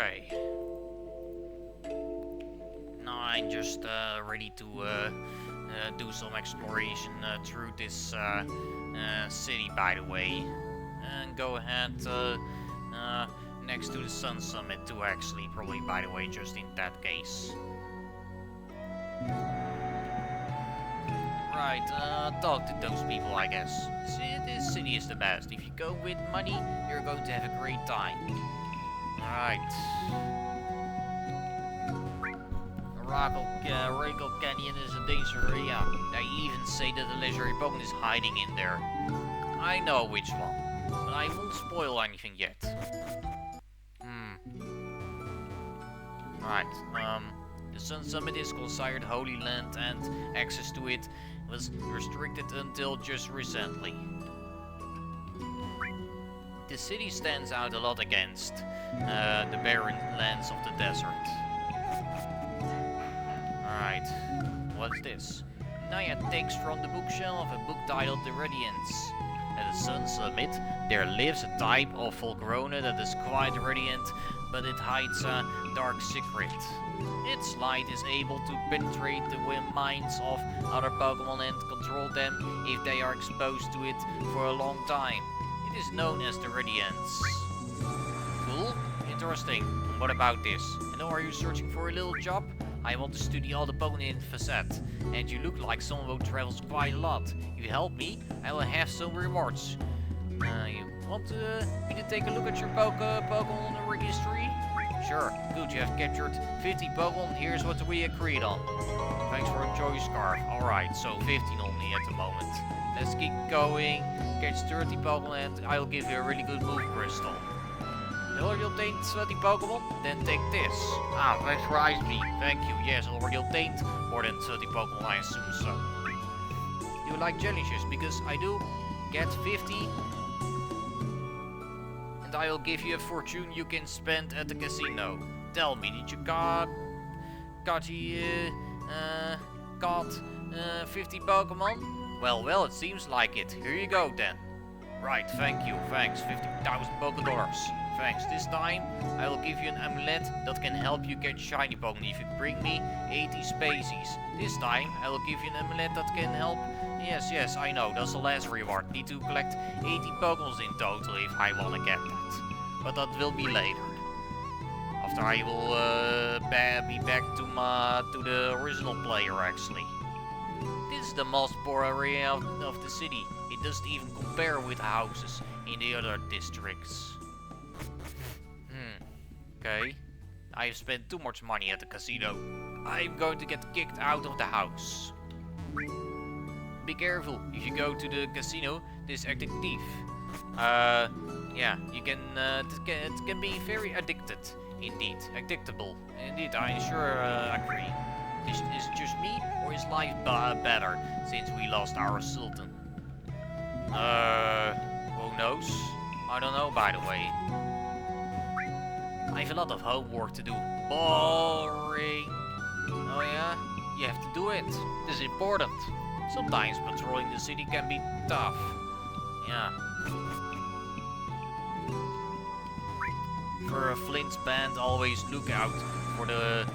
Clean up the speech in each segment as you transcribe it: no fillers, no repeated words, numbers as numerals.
Okay. Now I'm just ready to do some exploration through this city, by the way. And go ahead next to the Sun Summit too, actually, probably, by the way, just in that case. Right, talk to those people, I guess. See, this city is the best. If you go with money, you're going to have a great time. Alright. Rakel Canyon is a dangerous area. They even say that the legendary Pokemon is hiding in there. I know which one, but I won't spoil anything yet. Right, the Sun Summit is considered Holy Land and access to it was restricted until just recently. The city stands out a lot against the barren lands of the desert. Alright, what's this? Naya takes from the bookshelf a book titled The Radiance. At the Sun Summit, there lives a type of Volcarona that is quite radiant, but it hides a dark secret. Its light is able to penetrate the minds of other Pokemon and control them if they are exposed to it for a long time. It is known as the Radiance. Cool, interesting. What about this? I know, are you searching for a little job? I want to study all the Pokemon in Facet, and you look like someone who travels quite a lot. If you help me, I will have some rewards. You want me to take a look at your Pokemon registry? Sure, good, you have captured 50 Pokemon, here's what we agreed on. Thanks for a choice scarf. Alright, so 15 only at the moment. Let's keep going, catch 30 Pokemon and I'll give you a really good move crystal. Already obtained 30 Pokemon? Then take this. Ah, thanks for Ice Beam. Thank you. Yes, already obtained more than 30 Pokemon, I assume so. Do you like jellyfish? Because I do. Get 50. And I will give you a fortune you can spend at the casino. Tell me, did you got 50 Pokemon? Well, it seems like it. Here you go then. Right, thank you. Thanks. 50,000 Pokédollars. Thanks. This time, I will give you an amulet that can help you catch shiny Pokemon if you bring me 80 species. This time, I will give you an amulet that can help... Yes, I know. That's the last reward. Need to collect 80 Pokemons in total if I want to get that. But that will be later. After I will be back to the original player, actually. This is the most poor area of the city. It doesn't even compare with houses in the other districts. Okay. I have spent too much money at the casino. I'm going to get kicked out of the house. Be careful. If you go to the casino, this acting thief. Yeah, you can, it can be very addicted. Indeed, addictable. Indeed, I sure agree. Is it just me, or is life better since we lost our Sultan? Who knows? I don't know, by the way. I have a lot of homework to do. Boring. Oh yeah? You have to do it. It is important. Sometimes patrolling the city can be tough. Yeah. For a Flint's band, always look out for the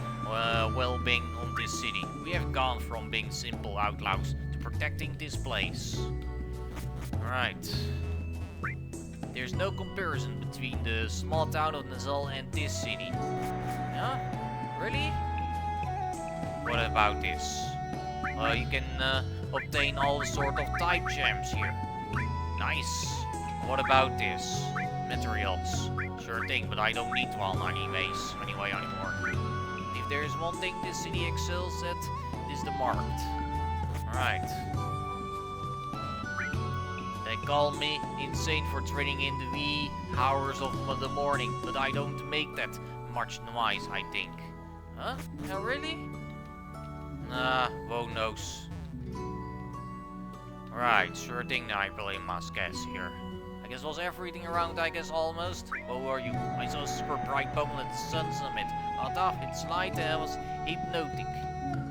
well-being of this city. We have gone from being simple outlaws to protecting this place. Right. There's no comparison between the small town of Nazal and this city. Huh? Really? What about this? You can obtain all sort of type gems here. Nice. What about this? Materials. Sure thing, but I don't need one anyway anymore. If there is one thing this city excels at, it is the market. Alright. They call me insane for trading in the wee hours of the morning, but I don't make that much noise, I think. Huh? Oh, really? Nah, who knows. Right, sure thing, I really must guess here. I guess was everything around, I guess, almost. Who are you? I saw a super bright Pokemon at the Sun Summit. Although its light was hypnotic.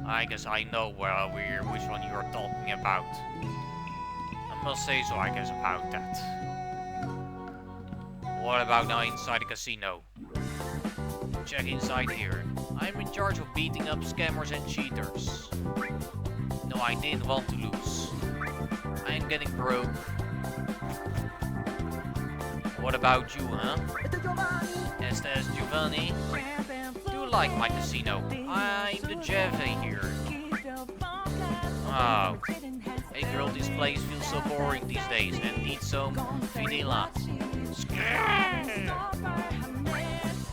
I guess I know which one you are talking about. I must say so, I guess, about that. What about now inside the casino? check inside here. I'm in charge of beating up scammers and cheaters. No, I didn't want to lose. I'm getting broke. What about you, huh? Estes Giovanni. Do you like my casino? I'm the Jeve here. Oh. Hey girl, this place feels so boring these days and needs some vanilla.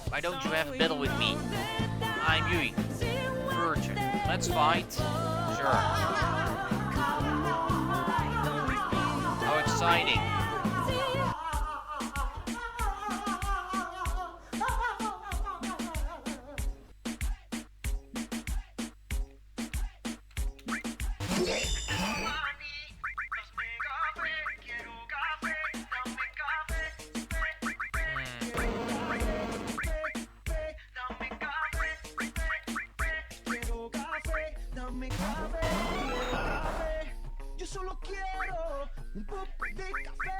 Why don't you have a battle with me? I'm Yui. Virgin. Let's fight. Sure. How exciting. Yo solo quiero un poco de café.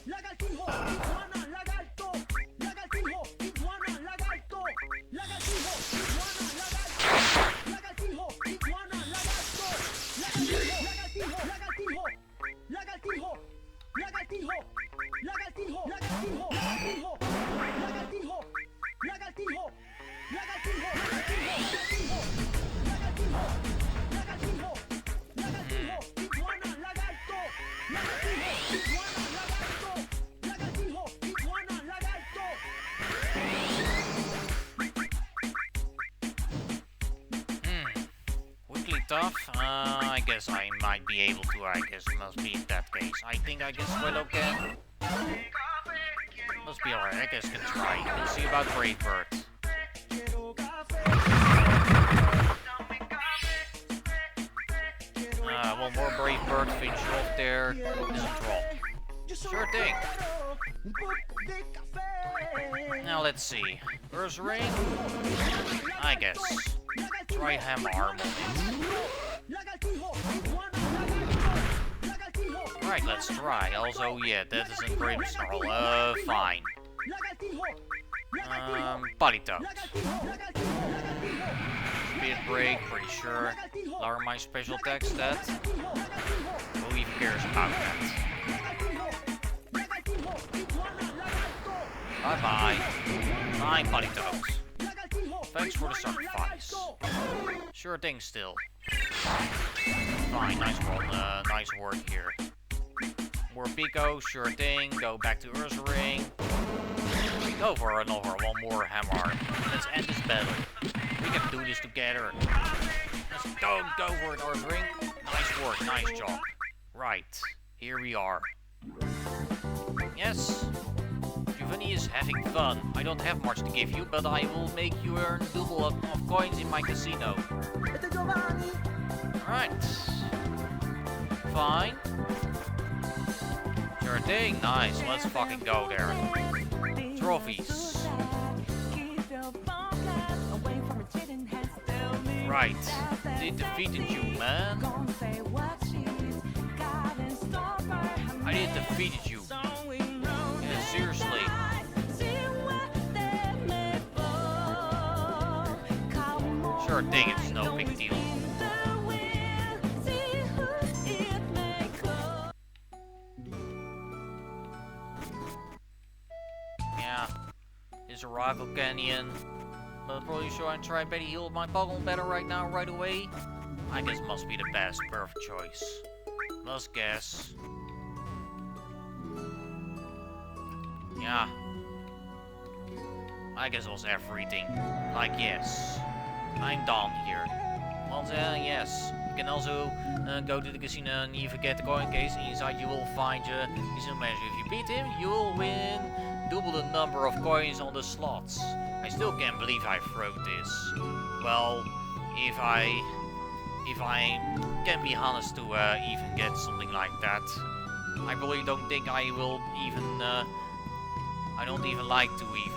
Lagartijo, iguana, lagarto. Lagartijo, iguana, lagarto. Lagartijo, iguana, lagarto. Lagartijo, iguana, lagarto. Lagartijo, lagartijo, lagartijo. Lagartijo, lagartijo, lagartijo, lagartijo, lagartijo, lagartijo, lagartijo, lagartijo, lagartijo, lagartijo, lagartijo, iguana, lagarto, lagartijo, iguana, lagarto, lagartijo, iguana, lagarto. Weekly tough? I guess I might be able to. I guess it must be in that case. I think I guess Willow can. Must be alright. I guess can try. We'll see about Bravebird. One more Bravebird, finish off there. This is draw. Sure thing. Now let's see. First ring? I guess. Try Hammer Arm on it. Right, let's try. Also, yeah, that is a Brave Snarl. Fine. Body Toad. Speed break, pretty sure. Lower my special attack stat. Who even cares about that? Bye bye. Fine, Body Toads. Thanks for the sacrifice. Sure thing still. Fine, nice one. Nice work here. More Pico, sure thing. Go back to Ursaring. Go for another one more Hammer. Let's end this battle. We can do this together. Let's go for it, Ursaring. Nice work, nice job. Right, here we are. Yes, Giovanni is having fun. I don't have much to give you, but I will make you earn double of coins in my casino. Alright. Fine. Sure thing, nice. Let's fucking go there. Trophies. Right. They defeated you, man. I did defeated you. Yeah, seriously. Sure thing, it's no big deal. Yeah. Is a rival Canyon. But I'm probably sure I try and better heal my Pokemon better right now, right away. I guess must be the best, perfect choice. Must guess. Yeah. I guess it was everything. Like, yes. I'm done here. Well, yes. You can also go to the casino and you forget the coin case. Inside you will find your casino manager. If you beat him, you will win double the number of coins on the slots. I still can't believe I wrote this. Well, if I can be honest to even get something like that, I really don't think I will even. I don't even like to even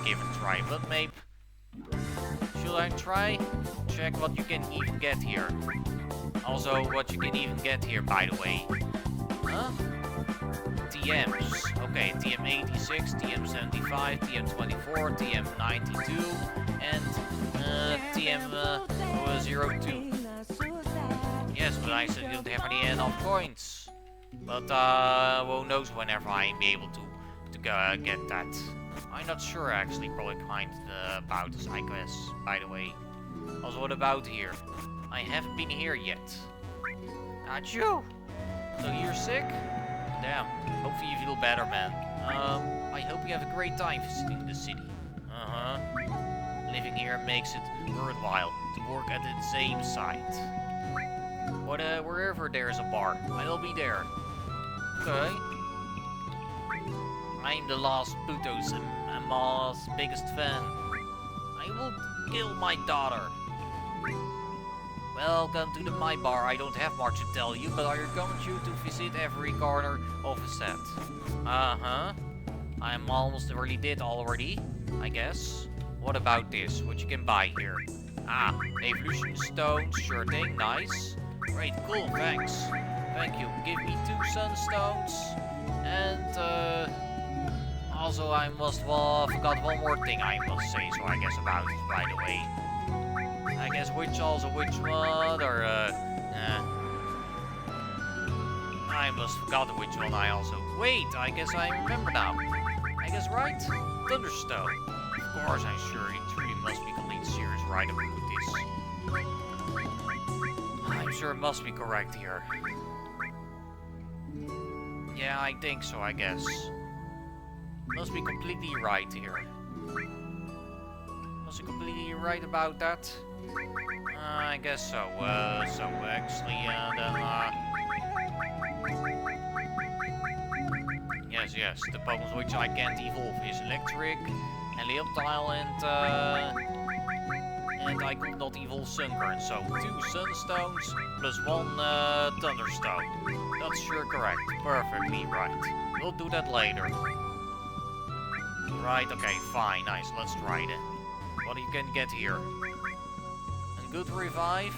give it a try. But maybe should I try? Check what you can even get here. Also, what you can even get here, by the way. Huh? TMs. Okay, TM86, TM75, TM24, TM92, and TM02. Yes, but I said you don't have any enough coins. But who knows whenever I'll be able to get that. I'm not sure actually, probably kind about this, I guess, by the way. Also, what about here? I haven't been here yet. Achoo! So you're sick? Damn. Hopefully you feel better, man. I hope you have a great time visiting the city. Uh-huh. Living here makes it worthwhile to work at the same site. But wherever there's a bar, I'll be there. Okay. I'm the Last Pluto's Amal's biggest fan. I will kill my daughter. Welcome to my bar. I don't have much to tell you, but I encourage you to visit every corner of the set. Uh-huh. I'm almost really did already, I guess. What about this? What you can buy here? Ah, evolution stones. Sure thing. Nice. Great, cool, thanks. Thank you. Give me 2 sunstones. And, also I forgot one more thing I must say, so I guess about it right away. I guess which one, or, I must forgot which one I also... Wait, I guess I remember now. I guess right? Thunderstone. Of course, I'm sure it really must be complete serious right about this. I'm sure it must be correct here. Yeah, I think so, I guess. Must be completely right here. Must be completely right about that. I guess so. So actually, yes. The Pokemon which I can't evolve is Electric, and Leoptile, and I could not evolve Sunkern. So 2 Sunstones plus 1 Thunderstone. That's sure correct. Perfectly right. We'll do that later. Right, okay, fine, nice, let's try it. What you can get here? A good revive.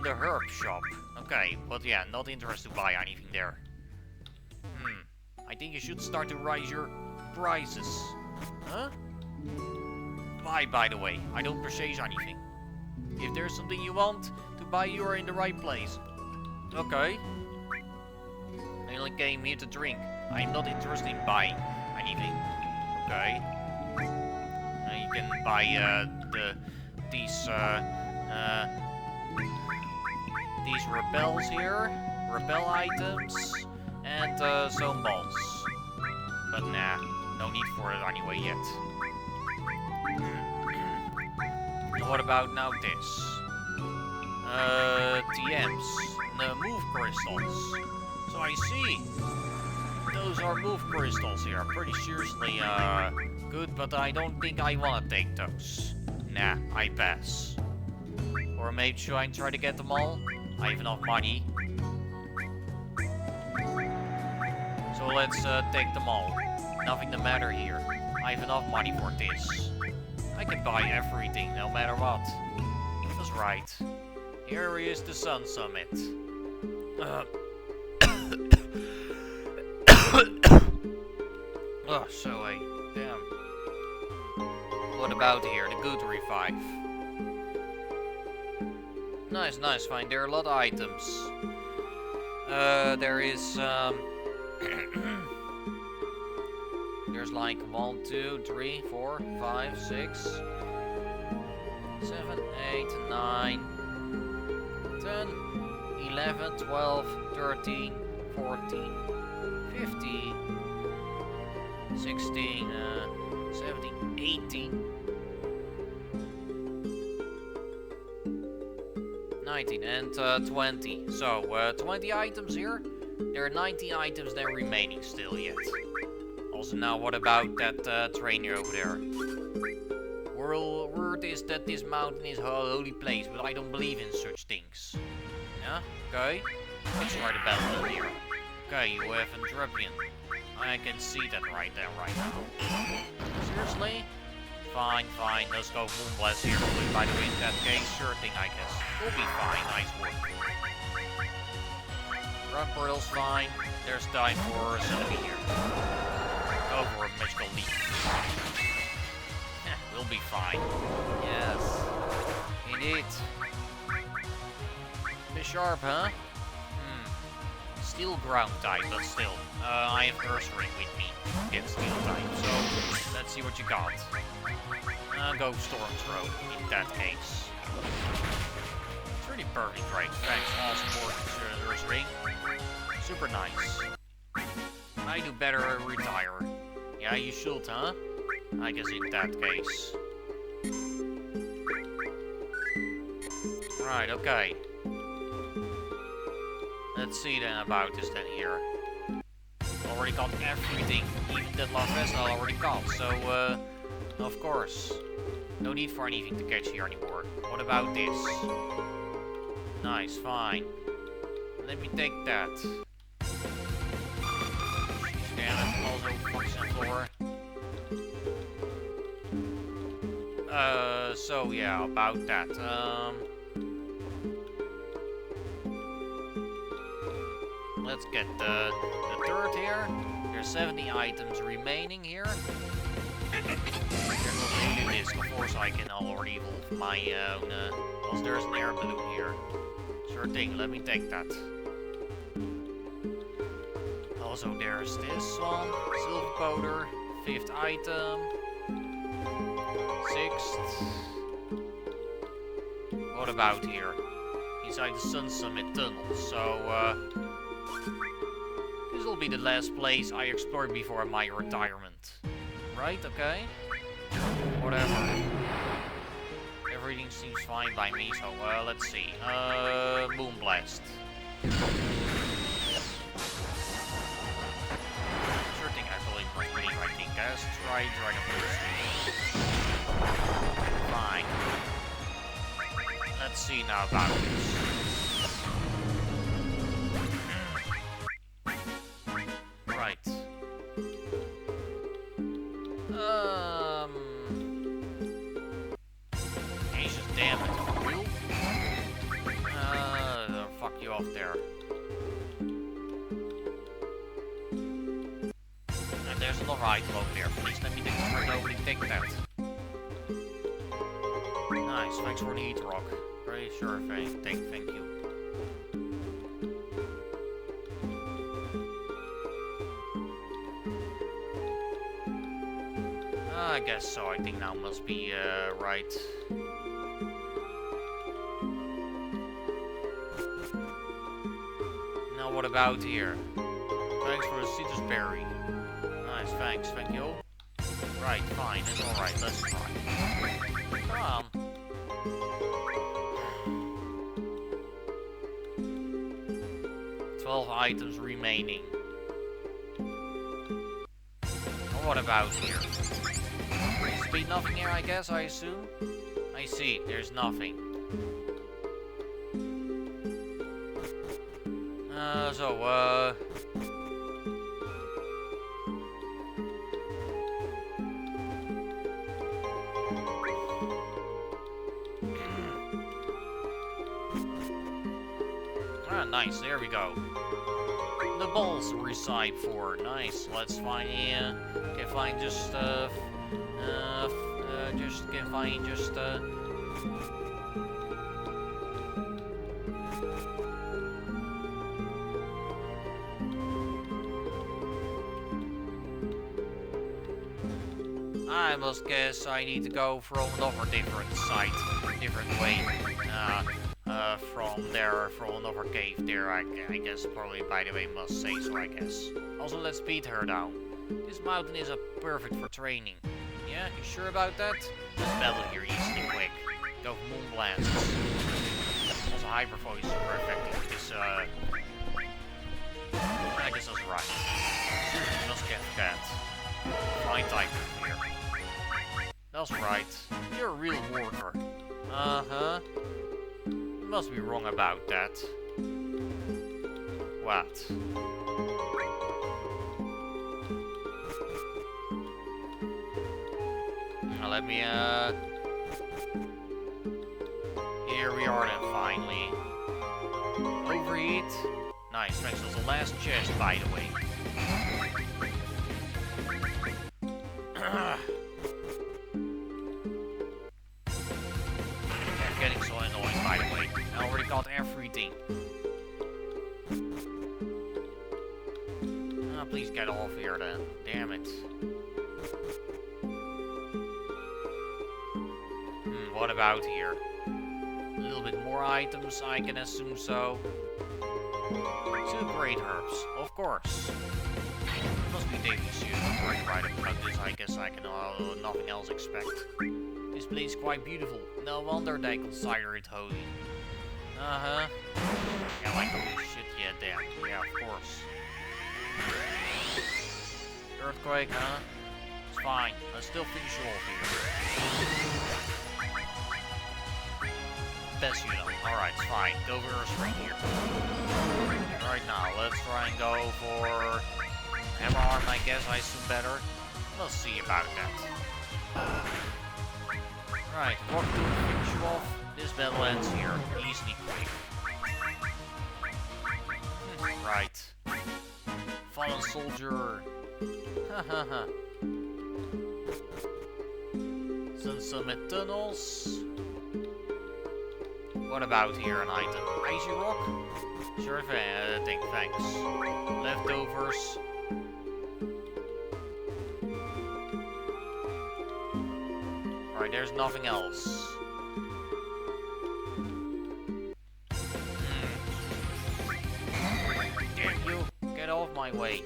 The herb shop. Okay, but yeah, not interested to buy anything there. I think you should start to raise your prices. Huh? Why, by the way? I don't purchase anything. If there's something you want to buy, you are in the right place. Okay. I only came here to drink. I'm not interested in buying anything. Okay. You can buy these repels here, repel items, and some balls. But nah, no need for it anyway yet. And what about now this? TMs, the move crystals. So I see. Those are move crystals here. Pretty seriously good, but I don't think I wanna take those. Nah, I pass. Or maybe should I try to get them all? I have enough money. So let's take them all. Nothing to matter here. I have enough money for this. I can buy everything, no matter what. That's right. Here is the Sun Summit. Oh, so damn. What about here? The good revive. Nice, fine. There are a lot of items. There is, there's like 1, 2, 3, 4, 5, 6, 7, 8, 9, 10, 11, 12, 13, 14, 15, 16, 17, 18, 19, and 20. So, 20 items here. There are 19 items that are remaining still yet. Also, now what about that trainer over there? Word is that this mountain is a holy place, but I don't believe in such things. Yeah? Okay. Let's try the battle here. Okay, you have a Drapion. I can see that right there, right now. Seriously? Fine. Let's go Moonblast here. By the way, in that case, sure thing, I guess. We'll be fine. Nice work. Run portal's fine. There's time for Celebi here. Go for a magical leap. We'll be fine. Yes. Indeed. Bit sharp, huh? Steel ground type, but still. I have Earth Ring with me. Against steel type, so let's see what you got. Go Storm Throw in that case. It's really perfect, right? Thanks, awesome for Earth Ring. Super nice. I do better retire. Yeah, you should, huh? I guess in that case. Right, okay. Let's see then about this then here. Already got everything, even that last vessel I already got, so of course. No need for anything to catch here anymore. What about this? Nice, fine. Let me take that. Damn it, also Fox and Floor. So yeah, about that. Let's get the third here. There's 70 items remaining here. There's also a new disc, of course I can already evolve my own, because there's an air balloon here. Sure thing, let me take that. Also there's this one, silver powder, 5th item, 6th. What about here? Inside the Sun Summit tunnel, so this will be the last place I explored before my retirement. Right, okay? Whatever. Everything seems fine by me, so let's see. Moonblast. Sure thing, actually must be, I think. Let's try Dragon Burst. Fine. Let's see now about this. Right. Ancient damage. Real? Fuck you off there. And there's another item over there. Please let me take that. Nice, thanks for the heat rock. Very sure thing. Thank you. I guess so. I think now must be right. Now what about here? Thanks for the citrus berry. Nice, thanks, thank you. Right, fine, it's alright, let's try. Come on. "12 items remaining. What about here? Speed nothing here, I guess, I assume? I see, there's nothing. Nice, there we go. The balls reside for. Nice, let's find can find just can find just I must guess I need to go from another different site, different way. From there, from another cave there, I guess, probably, by the way, must say so, I guess. Also, let's speed her down. This mountain is perfect for training. Yeah, you sure about that? Let's battle here easily, quick. Go for Moonblast. Also, Hyper Voice is super effective with this, I guess that's right. You must get that. Fine type here. That's right. You're a real worker. Uh-huh. Must be wrong about that. What? Now let me, here we are then, finally. Overheat? Nice, thanks. Was the last chest, by the way. I'm getting so annoying, by the way. I already got everything. Ah, please get off here then. Damn it. What about here? A little bit more items, I can assume so. 2 great herbs, of course. Must be daily shoes. Right about this, I guess I can nothing else expect. This place is quite beautiful. No wonder they consider it holy. Uh-huh. Yeah, like holy shit, yeah, damn. Yeah, of course. Earthquake, huh? It's fine. Let's still finish you off here. Best you know. Alright, it's fine. Go over us right here. Right now, let's try and go for hammer arm, I guess. I assume better. We'll see about that. Right, walk through, finish you off. This battle ends here. Easily quick. Right. Fallen soldier. Hahaha. Sun Summit tunnels. What about here, an item? Icy rock? Sure thing, thanks. Leftovers. Right, there's nothing else. Damn you! Get off my way.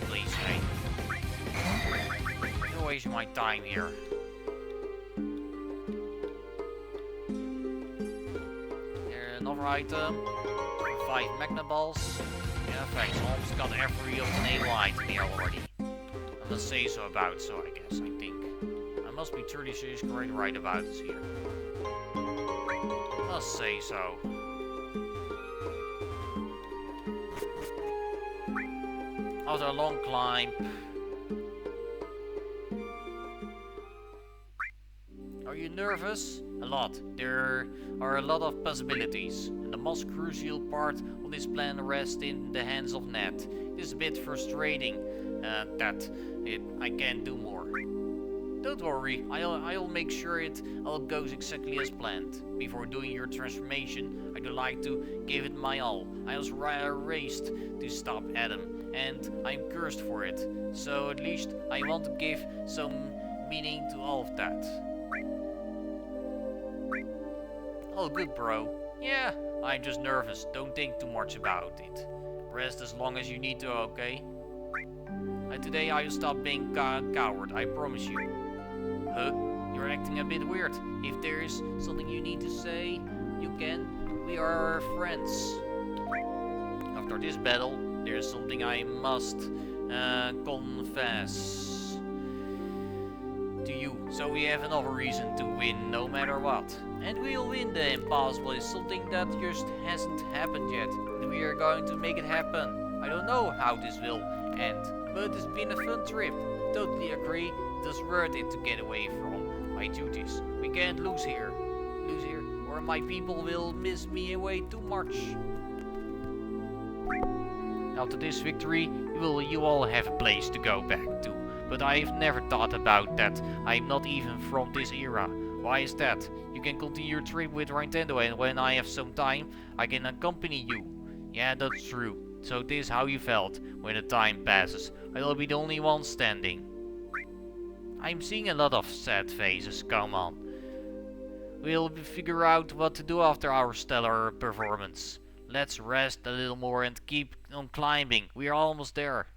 Please, hey. You're wasting my time here. Another item. 5 Magna Balls. Yeah, thanks. Almost got every naval item here already. I must say so about so, I guess, I think. I must be 36 correct right about this here. Must say so. After a long climb. Are you nervous? A lot. There are a lot of possibilities, and the most crucial part of this plan rests in the hands of Ned. It is a bit frustrating that I can't do more. Don't worry, I'll make sure it all goes exactly as planned. Before doing your transformation, I would like to give it my all. I was raised to stop Adam, and I'm cursed for it. So at least I want to give some meaning to all of that. Oh, good, bro. Yeah, I'm just nervous. Don't think too much about it. Rest as long as you need to, okay? Today I'll stop being coward, I promise you. Huh? You're acting a bit weird. If there's something you need to say, you can. We are friends. After this battle, there's something I must confess to you. So we have another reason to win no matter what. And we'll win. The impossible is something that just hasn't happened yet. And we are going to make it happen. I don't know how this will end, but it's been a fun trip. Totally agree. It was worth it to get away from my duties. We can't lose here, or my people will miss me away too much. After this victory, you all have a place to go back to. But I've never thought about that. I'm not even from this era. Why is that? You can continue your trip with Nintendo, and when I have some time, I can accompany you. Yeah, that's true. So this is how you felt when the time passes. I'll be the only one standing. I'm seeing a lot of sad faces, come on. We'll figure out what to do after our stellar performance. Let's rest a little more and keep on climbing. We are almost there.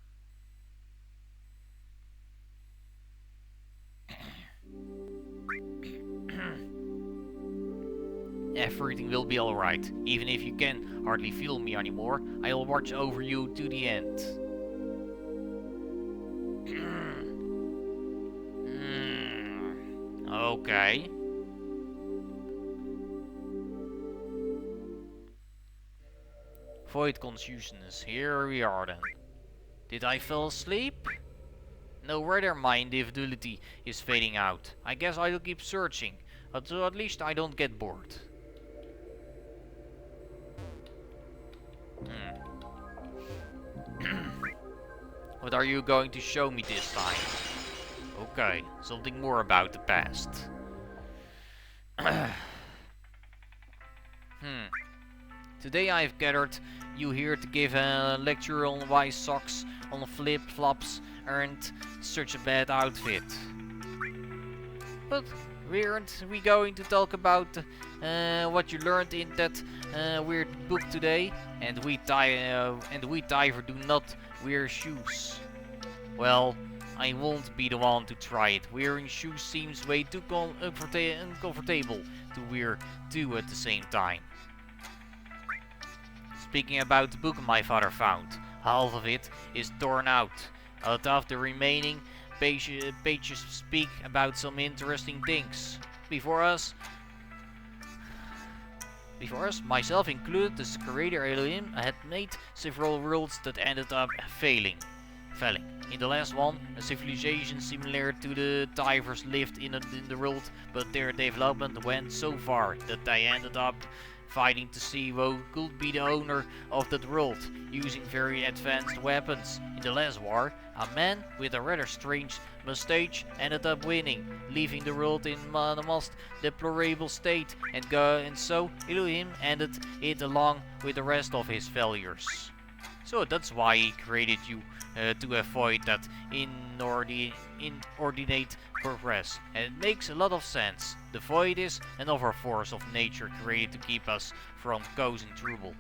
Everything will be alright. Even if you can hardly feel me anymore, I'll watch over you to the end. Okay. Void consciousness. Here we are then. Did I fall asleep? No, rather my individuality is fading out. I guess I'll keep searching, so at least I don't get bored. What are you going to show me this time? Okay, something more about the past. Today I've gathered you here to give a lecture on why socks on flip-flops aren't such a bad outfit. But weren't we going to talk about what you learned in that weird book today? And we diver do not wear shoes. Well, I won't be the one to try it. Wearing shoes seems way too uncomfortable to wear two at the same time. Speaking about the book my father found, half of it is torn out. Out of the remaining pages speak about some interesting things. Before us, myself included, the creator Elohim had made several worlds that ended up failing. In the last one, a civilization similar to the divers lived in the world, but their development went so far that they ended up fighting to see who could be the owner of that world, using very advanced weapons. In the last war, a man with a rather strange mustache ended up winning, leaving the world in the most deplorable state, and so Elohim ended it along with the rest of his failures. So that's why he created you, to avoid that inordinate progress. And it makes a lot of sense. The void is another force of nature created to keep us from causing trouble.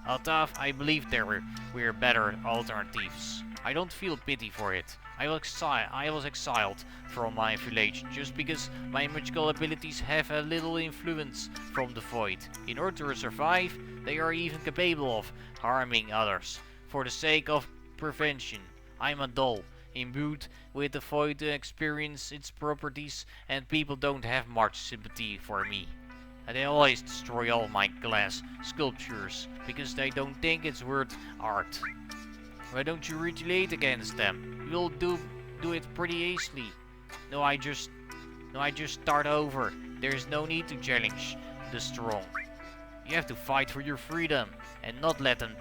Altaf, I believe there were better alternatives. I don't feel pity for it. I was exiled from my village just because my magical abilities have a little influence from the void. In order to survive, they are even capable of harming others. For the sake of prevention, I'm a doll, imbued with the void to experience its properties, and people don't have much sympathy for me. And they always destroy all my glass sculptures, because they don't think it's worth art. Why don't you retaliate against them? You'll do it pretty easily. No, I just start over. There's no need to challenge the strong. You have to fight for your freedom, and not let them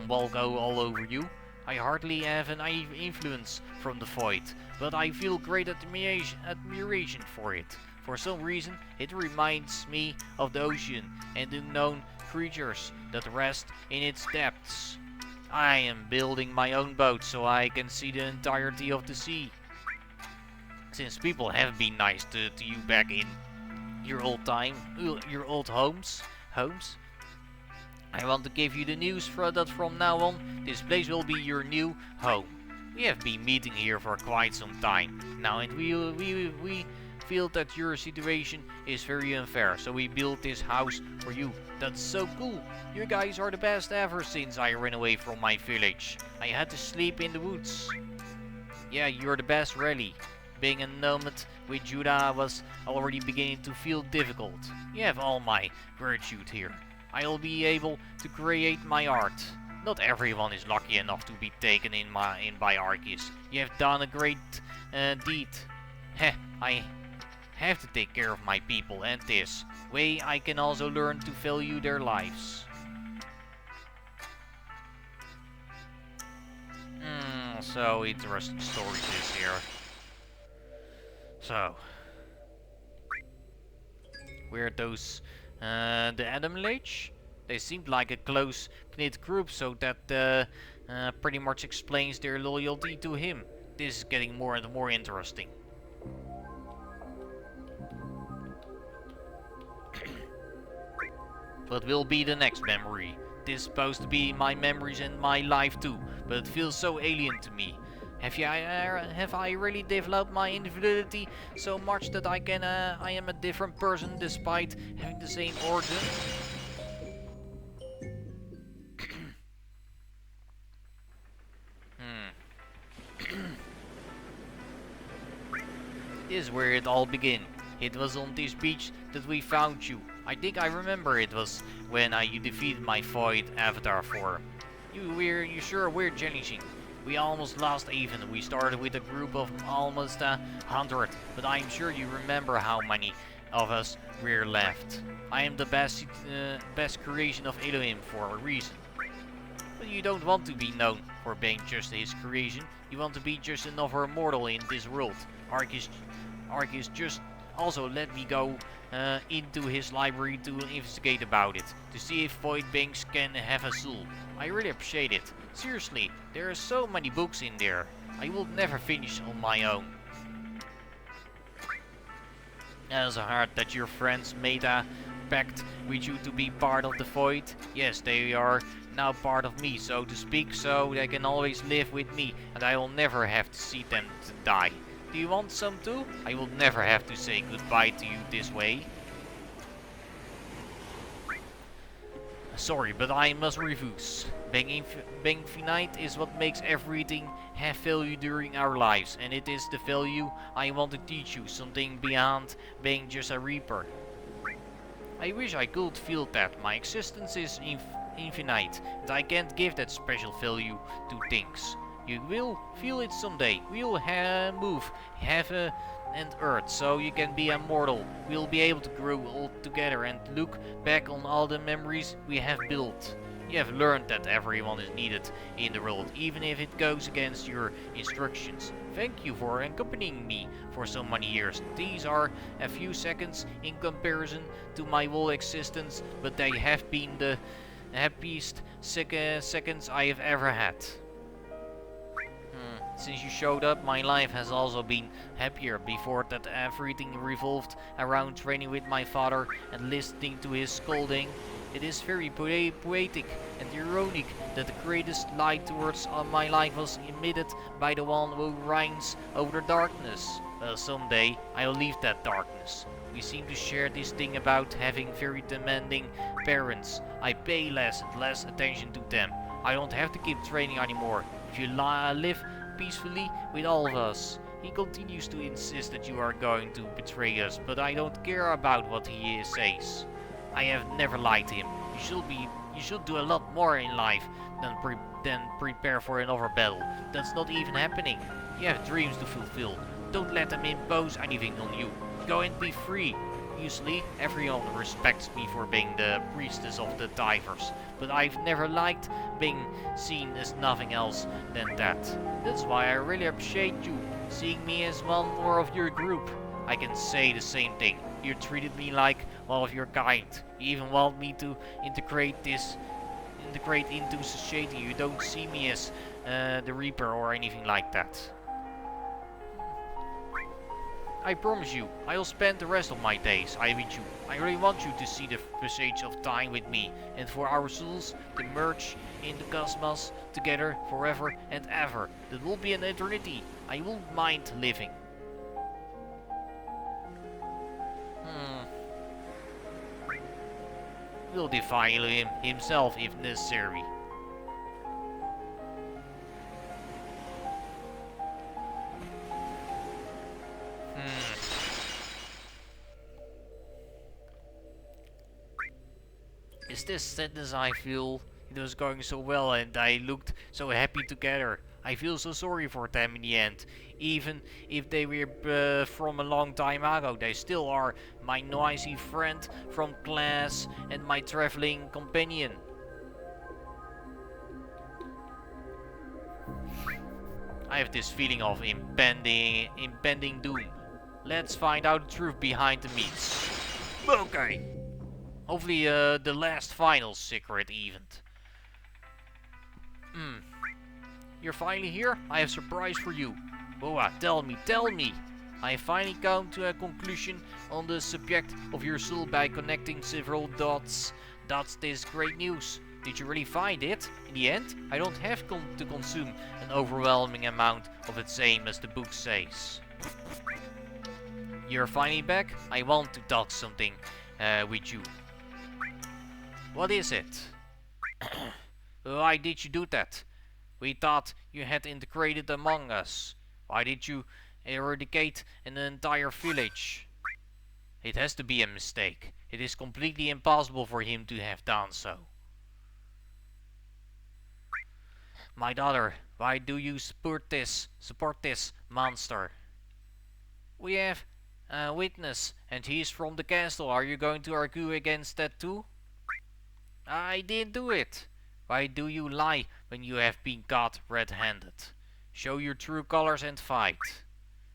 walk all over you. I hardly have an influence from the void, but I feel great admiration for it. For some reason, it reminds me of the ocean and unknown creatures that rest in its depths. I am building my own boat so I can see the entirety of the sea. Since people have been nice to you back in your old homes, I want to give you the news that from now on, this place will be your new home. We have been meeting here for quite some time now, and we feel that your situation is very unfair, so we built this house for you. That's so cool. You guys are the best ever since I ran away from my village. I had to sleep in the woods. Yeah, you're the best really. Being a nomad with Judah was already beginning to feel difficult. You have all my gratitude here. I'll be able to create my art. Not everyone is lucky enough to be taken in by Arceus. You have done a great deed. Heh, I have to take care of my people, and this way I can also learn to value their lives. So interesting story this here. So, where those the Adam Age? They seemed like a close-knit group, so that pretty much explains their loyalty to him. This is getting more and more interesting. What will be the next memory? This is supposed to be my memories and my life too, but it feels so alien to me. Have I really developed my individuality so much that I am a different person despite having the same origin? This is where it all began. It was on this beach that we found you. I think I remember it was when you defeated my void avatar form. You sure were challenging. We almost lost even. We started with a group of almost 100, but I'm sure you remember how many of us were left. I am the best creation of Elohim for a reason. But you don't want to be known for being just his creation. You want to be just another mortal in this world. Arceus just also let me go into his library to investigate about it, to see if Void Banks can have a soul. I really appreciate it. Seriously, there are so many books in there. I will never finish on my own. I also heard that your friends made a pact with you to be part of the Void. Yes, they are now part of me, so to speak, so they can always live with me, and I will never have to see them to die. Do you want some too? I will never have to say goodbye to you this way. Sorry, but I must refuse. Being finite is what makes everything have value during our lives, and it is the value I want to teach you, something beyond being just a reaper. I wish I could feel that. My existence is infinite, and I can't give that special value to things. You will feel it someday. We will move heaven and earth, so you can be immortal. We'll be able to grow old together and look back on all the memories we have built. You have learned that everyone is needed in the world, even if it goes against your instructions. Thank you for accompanying me for so many years. These are a few seconds in comparison to my whole existence, but they have been the happiest seconds I have ever had. Since you showed up, my life has also been happier. Before that, everything revolved around training with my father and listening to his scolding. It is very poetic and ironic that the greatest light towards my life was emitted by the one who reigns over the darkness. Well, someday I'll leave that darkness. We seem to share this thing about having very demanding parents. I pay less and less attention to them. I don't have to keep training anymore. If you live peacefully with all of us. He continues to insist that you are going to betray us, but I don't care about what he says. I have never lied to him. You should do a lot more in life than prepare for another battle. That's not even happening. You have dreams to fulfill. Don't let them impose anything on you. Go and be free. Usually, everyone respects me for being the priestess of the divers, but I've never liked being seen as nothing else than that. That's why I really appreciate you, seeing me as one more of your group. I can say the same thing. You treated me like one of your kind. You even want me to integrate into society. You don't see me as the Reaper or anything like that. I promise you, I'll spend the rest of my days with you. I really want you to see the passage of time with me, and for our souls to merge in the cosmos together forever and ever. That will be an eternity. I won't mind living. We'll defy him himself if necessary. Is this sadness I feel? It was going so well and I looked so happy together. I feel so sorry for them in the end. Even if they were from a long time ago, they still are my noisy friend from class and my traveling companion. I have this feeling of impending doom. Let's find out the truth behind the myths. Okay. Hopefully the last final secret event. You're finally here? I have a surprise for you. Boa, tell me. I have finally come to a conclusion on the subject of your soul by connecting several dots. That's this great news. Did you really find it? In the end, I don't have to consume an overwhelming amount of it, same as the book says. You're finally back? I want to talk something with you. What is it? Why did you do that? We thought you had integrated among us. Why did you eradicate an entire village? It has to be a mistake. It is completely impossible for him to have done so. My daughter, why do you support this monster? We have a witness, and he's from the castle. Are you going to argue against that too? I didn't do it. Why do you lie when you have been caught red-handed. Show your true colors and fight.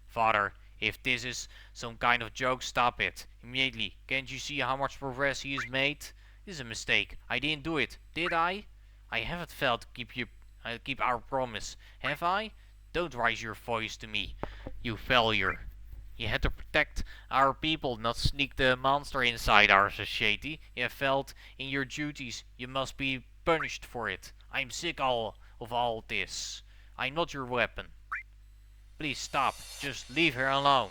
Father, if this is some kind of joke, stop it. Immediately. Can't you see how much progress he has made? This is a mistake. I didn't do it, did I? I haven't failed to keep our promise, have I? Don't raise your voice to me, you failure. You had to protect our people, not sneak the monster inside our society. You have failed in your duties. You must be punished for it. I'm sick of all this. I'm not your weapon. Please stop. Just leave her alone.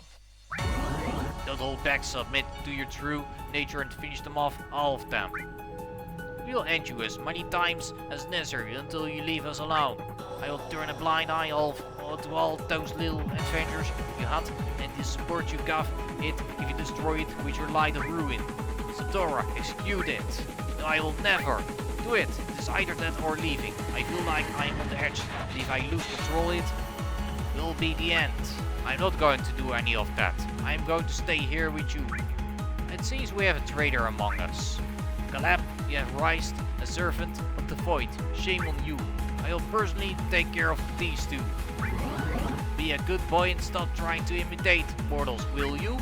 Don't hold back. Submit to your true nature and finish them off, all of them. We'll end you as many times as necessary until you leave us alone. I will turn a blind eye to all those little adventures you had and the support you gave it if you destroy it with your light of ruin. Satora, execute it. No, I will never do it. It is either that or leaving. I feel like I am on the edge, and if I lose control it will be the end. I'm not going to do any of that. I'm going to stay here with you. It seems we have a traitor among us. Caleb, you have raised a servant of the void. Shame on you. I will personally take care of these two. Be a good boy and stop trying to imitate mortals, will you?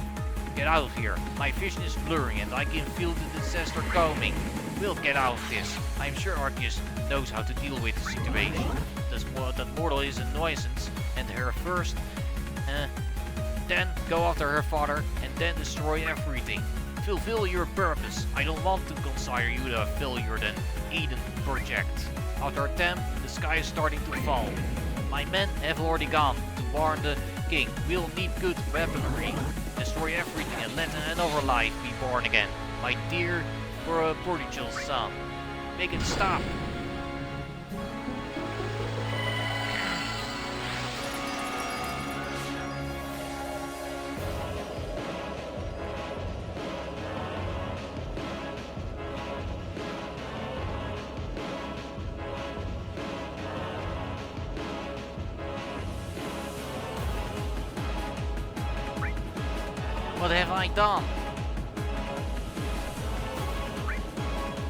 Get out of here. My vision is blurring and I can feel the disaster coming. We'll get out of this. I'm sure Arceus knows how to deal with the situation. That mortal is a nuisance and her first. Then go after her father and then destroy everything. Fulfill your purpose. I don't want to consider you the failure than Eden Project. After them, the sky is starting to fall. My men have already gone to warn the king. We'll need good weaponry. Destroy everything and let another life be born again. My dear prodigal son. Make it stop. What have I done?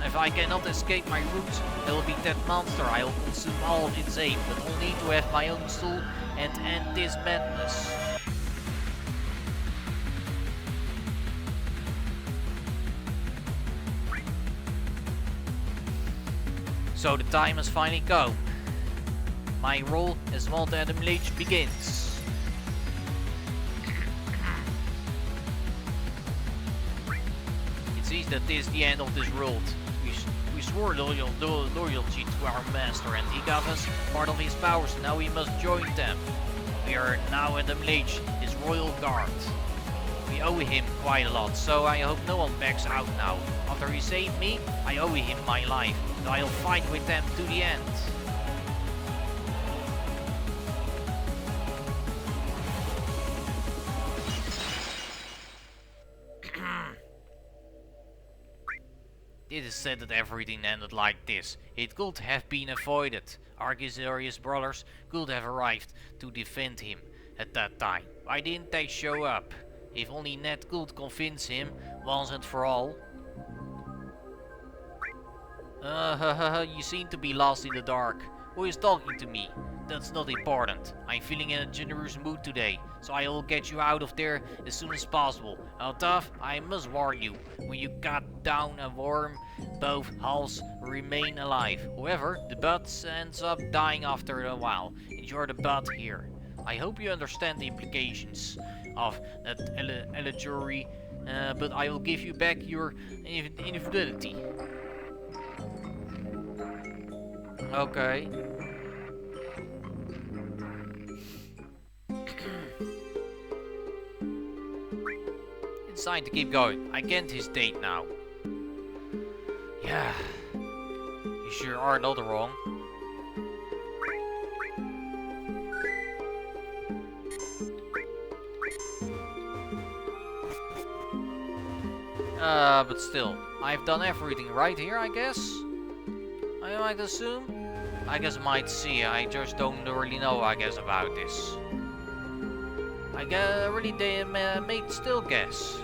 If I cannot escape my roots, there will be that monster. I will consume all of its aim, but only to have my own soul and end this madness. So the time has finally come. My role as Mount Adam Leech begins. It seems that this is the end of this world. We swore loyalty to our master and he gave us part of his powers. Now we must join them. We are now Adam Leech, his royal guard. We owe him quite a lot, so I hope no one backs out now. After he saved me, I owe him my life. So I'll fight with them to the end. It is said that everything ended like this. It could have been avoided. Arceus' brothers could have arrived to defend him at that time. Why didn't they show up? If only Ned could convince him once and for all. You seem to be lost in the dark. Who is talking to me? That's not important. I'm feeling in a generous mood today, so I will get you out of there as soon as possible. Although, I must warn you, when you cut down a worm, both hulls remain alive. However, the bud ends up dying after a while, and you're the bud here. I hope you understand the implications of that allegory, but I will give you back your infidelity. Okay. It's time to keep going. I can't hesitate now. Yeah. You sure are not wrong. But still, I've done everything right here, I guess. I might assume. I guess I might see. I just don't really know, I guess, about this. I guess really they may still guess.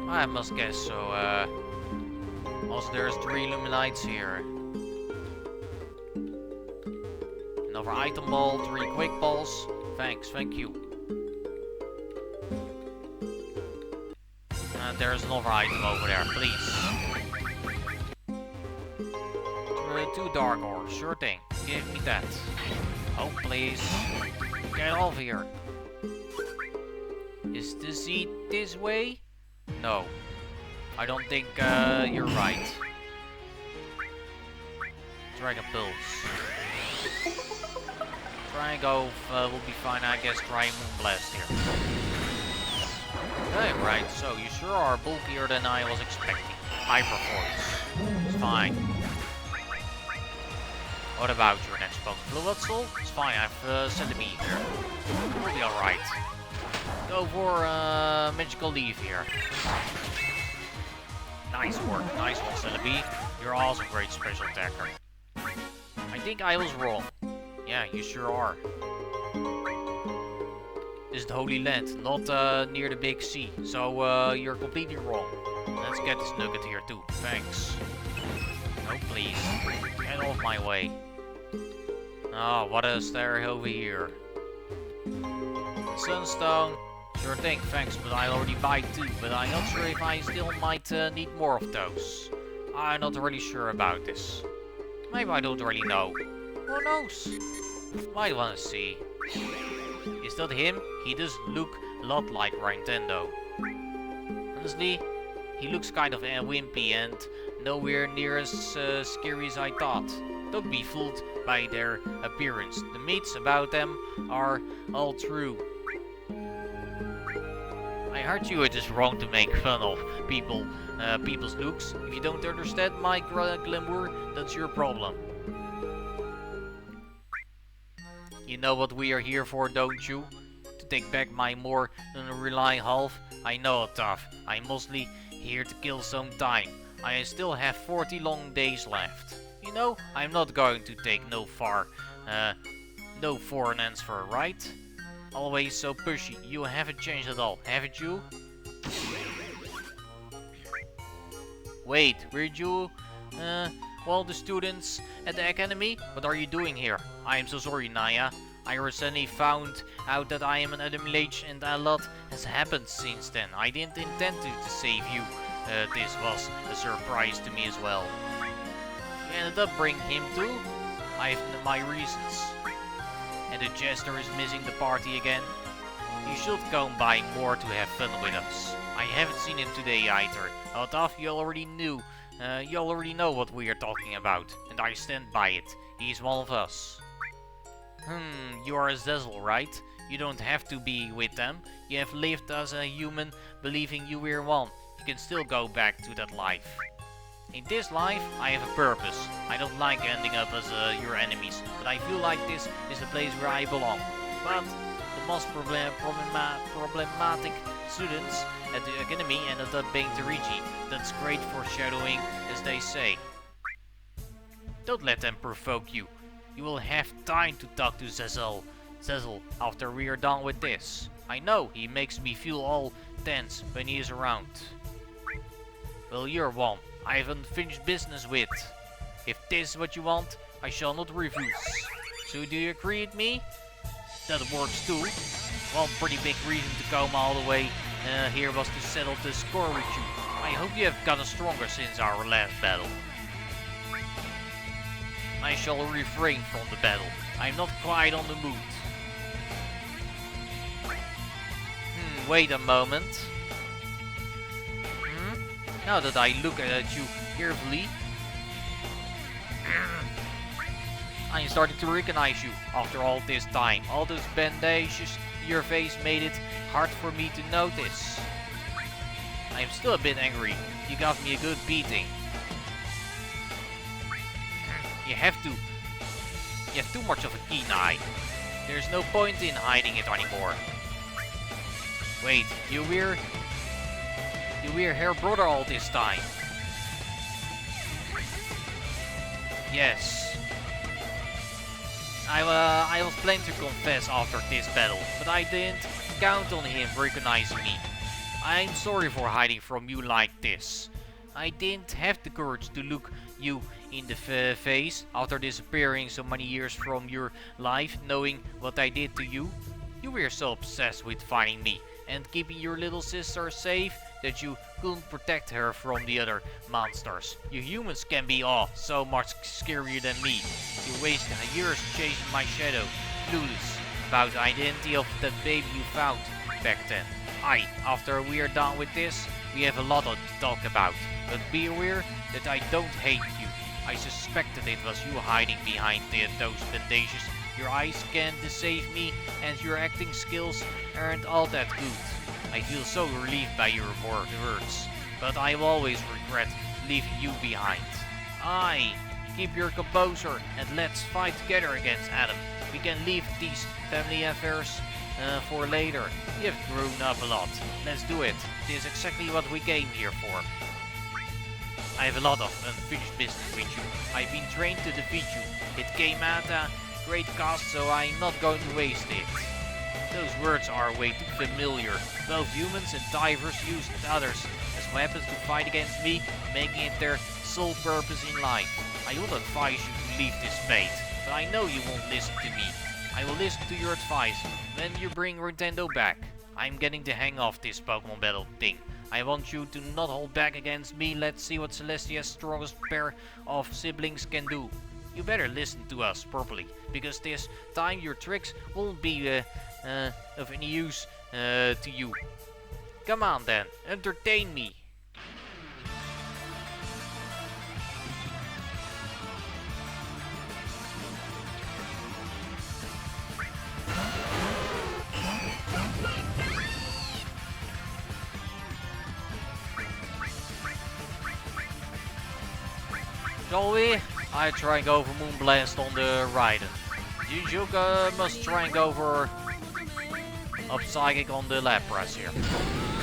I must guess so. Also, there's 3 Illuminites here. Another item ball, 3 quick balls. Thanks, thank you. And there's another item over there, please. 2 dark ores, sure thing. Give me that. Oh, please. Get off here. Is the seat this way? No. I don't think you're right. Dragon Pulse. Triangle will be fine, I guess. Try Moonblast here. Okay, right, so you sure are bulkier than I was expecting. Hyperforce. It's fine. What about your next Pokemon? Fluwatzel? It's fine, I have Centipede here. We'll be alright. Go for Magical Leaf here. Nice work, nice one, Celebi. You're also a great special attacker. I think I was wrong. Yeah, you sure are. This is the Holy Land, not near the Big Sea. So you're completely wrong. Let's get this nugget here too. Thanks. No, please. Get off my way. Oh, what is there over here? Sunstone. Sure thing, thanks, but I already buy 2, but I'm not sure if I still might need more of those. I'm not really sure about this. Maybe I don't really know. Who knows? Might wanna see. Is that him? He does look a lot like Nintendo. Honestly, he looks kind of wimpy and nowhere near as scary as I thought. Don't be fooled by their appearance. The myths about them are all true. I heard you it is wrong to make fun of people's looks. If you don't understand my glamour, that's your problem. You know what we are here for, don't you? To take back my more unreliant half? I know, tough. I'm mostly here to kill some time. I still have 40 long days left. You know, I'm not going to take no for an answer, right? Always so pushy. You haven't changed at all, haven't you? Wait, weren't you, well, the students at the academy? What are you doing here? I am so sorry, Naya. I recently found out that I am an Adamilage and a lot has happened since then. I didn't intend to save you. This was a surprise to me as well. You ended up bringing him too? I have my reasons. And the jester is missing the party again. You should come by more to have fun with us. I haven't seen him today either. Although you already knew. You already know what we are talking about, and I stand by it. He's one of us. You are a Zezel, right? You don't have to be with them. You have lived as a human, believing you were one. You can still go back to that life. In this life, I have a purpose. I don't like ending up as your enemies, but I feel like this is the place where I belong. But the most problematic students at the academy ended up being Terigi. That's great foreshadowing, as they say. Don't let them provoke you. You will have time to talk to Zezel after we are done with this. I know, he makes me feel all tense when he is around. Well, you're one I haven't finished business with. If this is what you want, I shall not refuse. So do you agree with me? That works too. One pretty big reason to come all the way here was to settle the score with you. I hope you have gotten stronger since our last battle. I shall refrain from the battle. I'm not quite on the mood. Wait a moment. Now that I look at you carefully, I'm starting to recognize you after all this time. All those bandages to your face made it hard for me to notice. I'm still a bit angry. You got me a good beating. You have too much of a keen eye. There's no point in hiding it anymore. Wait, you were her brother all this time. Yes. I was planning to confess after this battle, but I didn't count on him recognizing me. I'm sorry for hiding from you like this. I didn't have the courage to look you in the face after disappearing so many years from your life, knowing what I did to you. You were so obsessed with finding me and keeping your little sister safe that you couldn't protect her from the other monsters. You humans can be so much scarier than me. You wasted years chasing my shadow, clueless about the identity of that baby you found back then. After we are done with this, we have a lot to talk about. But be aware that I don't hate you. I suspected it was you hiding behind those bandages. Your eyes can't deceive me, and your acting skills aren't all that good. I feel so relieved by your words, but I will always regret leaving you behind. Keep your composure and let's fight together against Adam. We can leave these family affairs for later. We have grown up a lot. Let's do it. This is exactly what we came here for. I have a lot of unfinished business with you. I've been trained to defeat you. It came at a great cost, so I'm not going to waste it. Those words are way too familiar. Both humans and divers use others as weapons to fight against me, making it their sole purpose in life. I would advise you to leave this fate, but I know you won't listen to me. I will listen to your advice when you bring Nintendo back. I'm getting the hang of this Pokemon battle thing. I want you to not hold back against me. Let's see what Celestia's strongest pair of siblings can do. You better listen to us properly, because this time your tricks won't be of any use to you. Come on then, entertain me. Shall we? I try and go for Moonblast on the Raiden. Jinjuka must try and go for Up Psychic on the Lapras here.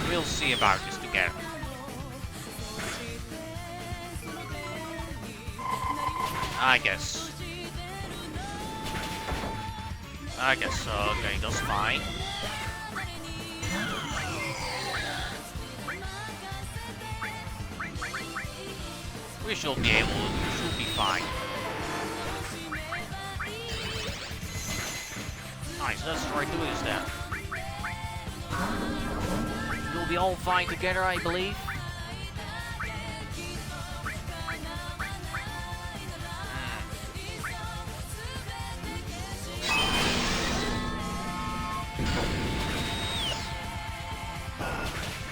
We'll see about this together. I guess so. Okay, that's fine. We should be fine. Nice, let's try doing this then. We'll be all fine together, I believe.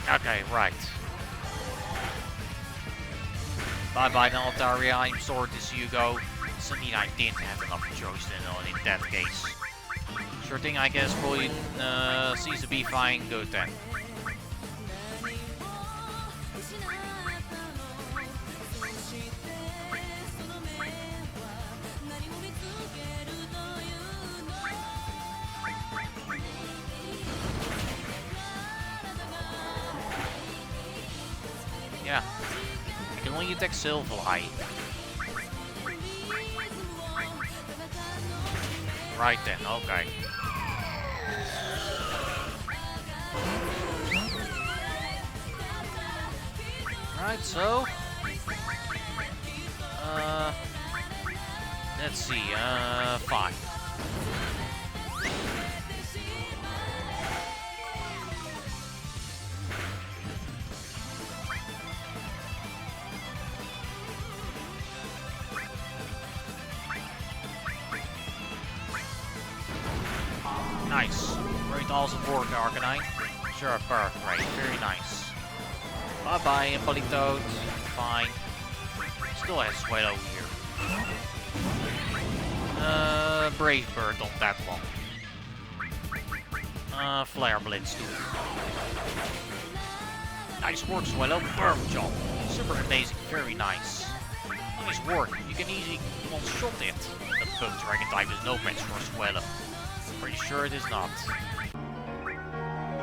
Okay, right. Bye-bye now, Altaria. I'm sorry to see you go. Suddenly I didn't have enough choice then in that case. Sure thing, I guess. Probably seems to be fine. Good then. Yeah. I can only attack Silvereye. Right then, okay. Right, so let's see, 5. Nice. Great, awesome work, Arcanine. Sure, perfect. Very nice. Bye-bye, Politoad. Fine. Still has Swallow here. Brave Bird on that one. Flare Blitz too. Nice work, Swallow. Perfect job. Super amazing. Very nice. Nice work. You can easily one-shot it. But Bug Dragon type is no match for Swallow. Pretty sure it is not.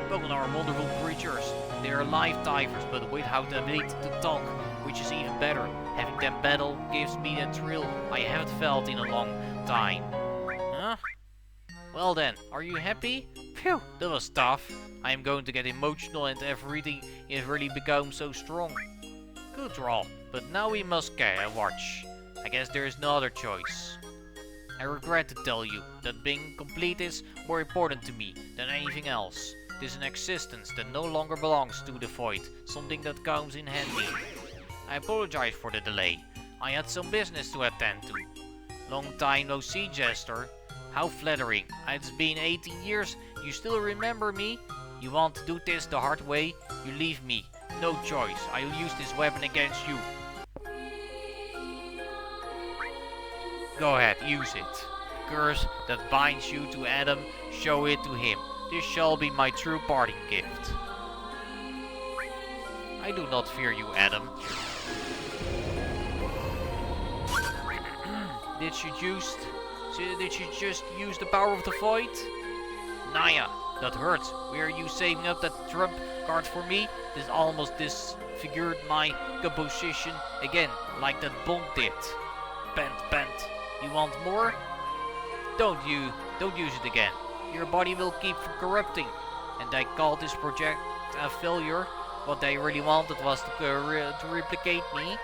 Pokemon are wonderful creatures. They are life divers, but without the ability to talk, which is even better. Having them battle gives me a thrill I haven't felt in a long time. Huh? Well then, are you happy? Phew, that was tough. I am going to get emotional and everything has really become so strong. Good draw, but now we must watch. I guess there is no other choice. I regret to tell you that being complete is more important to me than anything else. It is an existence that no longer belongs to the void, something that comes in handy. I apologize for the delay. I had some business to attend to. Long time no see, Jester. How flattering. It's been 18 years, you still remember me? You want to do this the hard way? You leave me. No choice. I'll use this weapon against you. Go ahead, use it. Curse that binds you to Adam, show it to him. This shall be my true parting gift. I do not fear you, Adam. Did she just use the power of the void? Naya, that hurts. Were you saving up that trump card for me? This almost disfigured my composition again, like that bomb did. Bent. You want more? Don't use it again. Your body will keep corrupting. And I call this project a failure. What they really wanted was to replicate me.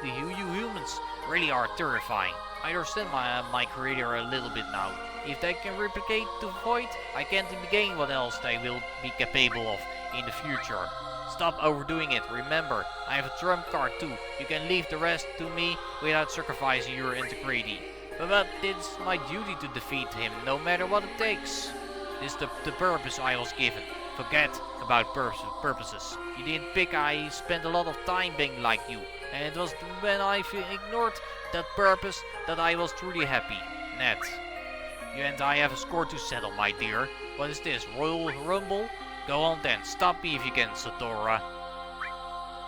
You humans really are terrifying. I understand my creator a little bit now. If they can replicate the void, I can't imagine what else they will be capable of in the future. Stop overdoing it. Remember, I have a trump card too. You can leave the rest to me without sacrificing your integrity. But it's my duty to defeat him, no matter what it takes. This is the purpose I was given. Forget about purposes. You didn't pick. I spent a lot of time being like you. And it was when I ignored that purpose that I was truly happy. Ned, you and I have a score to settle, my dear. What is this, Royal Rumble? Go on then, stop me if you can, Satora.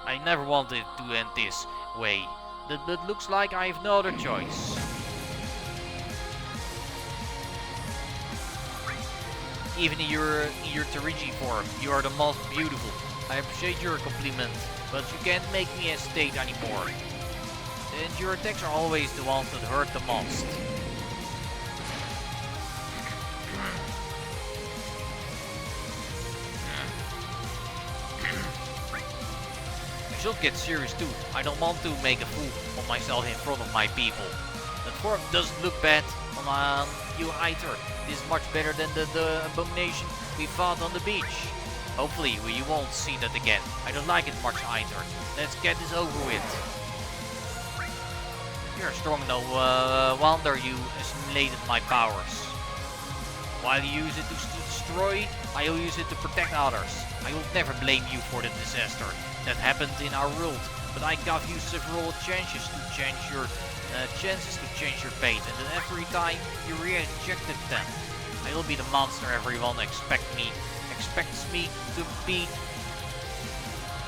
I never wanted to end this way, but looks like I have no other choice. Even in your Terigi form, you are the most beautiful. I appreciate your compliment, but you can't make me hesitate anymore. And your attacks are always the ones that hurt the most. I should get serious too. I don't want to make a fool of myself in front of my people. That form doesn't look bad on you either. This is much better than the abomination we fought on the beach. Hopefully we won't see that again. I don't like it much either. Let's get this over with. You're strong, no wonder you assimilated my powers. While you use it to destroy, I'll use it to protect others. I will never blame you for the disaster that happened in our world, but I gave you several chances to change your fate, and then every time you rejected them. I will be the monster everyone expects me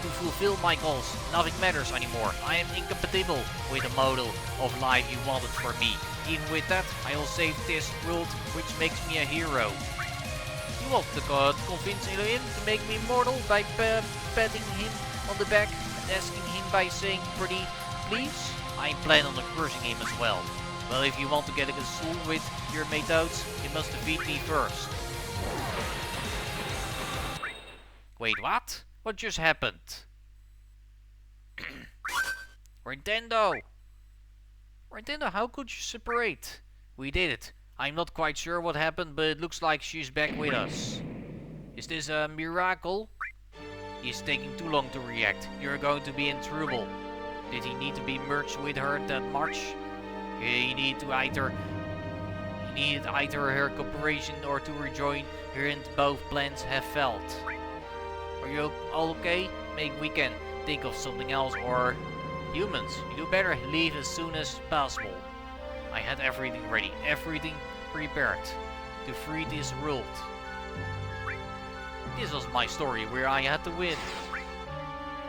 to fulfill my goals. Nothing matters anymore. I am incompatible with the model of life you wanted for me. Even with that, I will save this world, which makes me a hero. You want to convince him to make me immortal by patting him on the back and asking him by saying pretty please? I plan on cursing him as well. Well, if you want to get a soul with your methods, you must defeat me first. Wait, what? What just happened? Nintendo! Nintendo, how could you separate? We did it. I'm not quite sure what happened, but it looks like she's back with us. Is this a miracle? He's taking too long to react. You're going to be in trouble. Did he need to be merged with her that much? He needed either her cooperation or to rejoin her, and both plans have failed. Are you all okay? Maybe we can think of something else, or... Humans, you better leave as soon as possible. I had everything ready, everything prepared to free this world. This was my story where I had to win.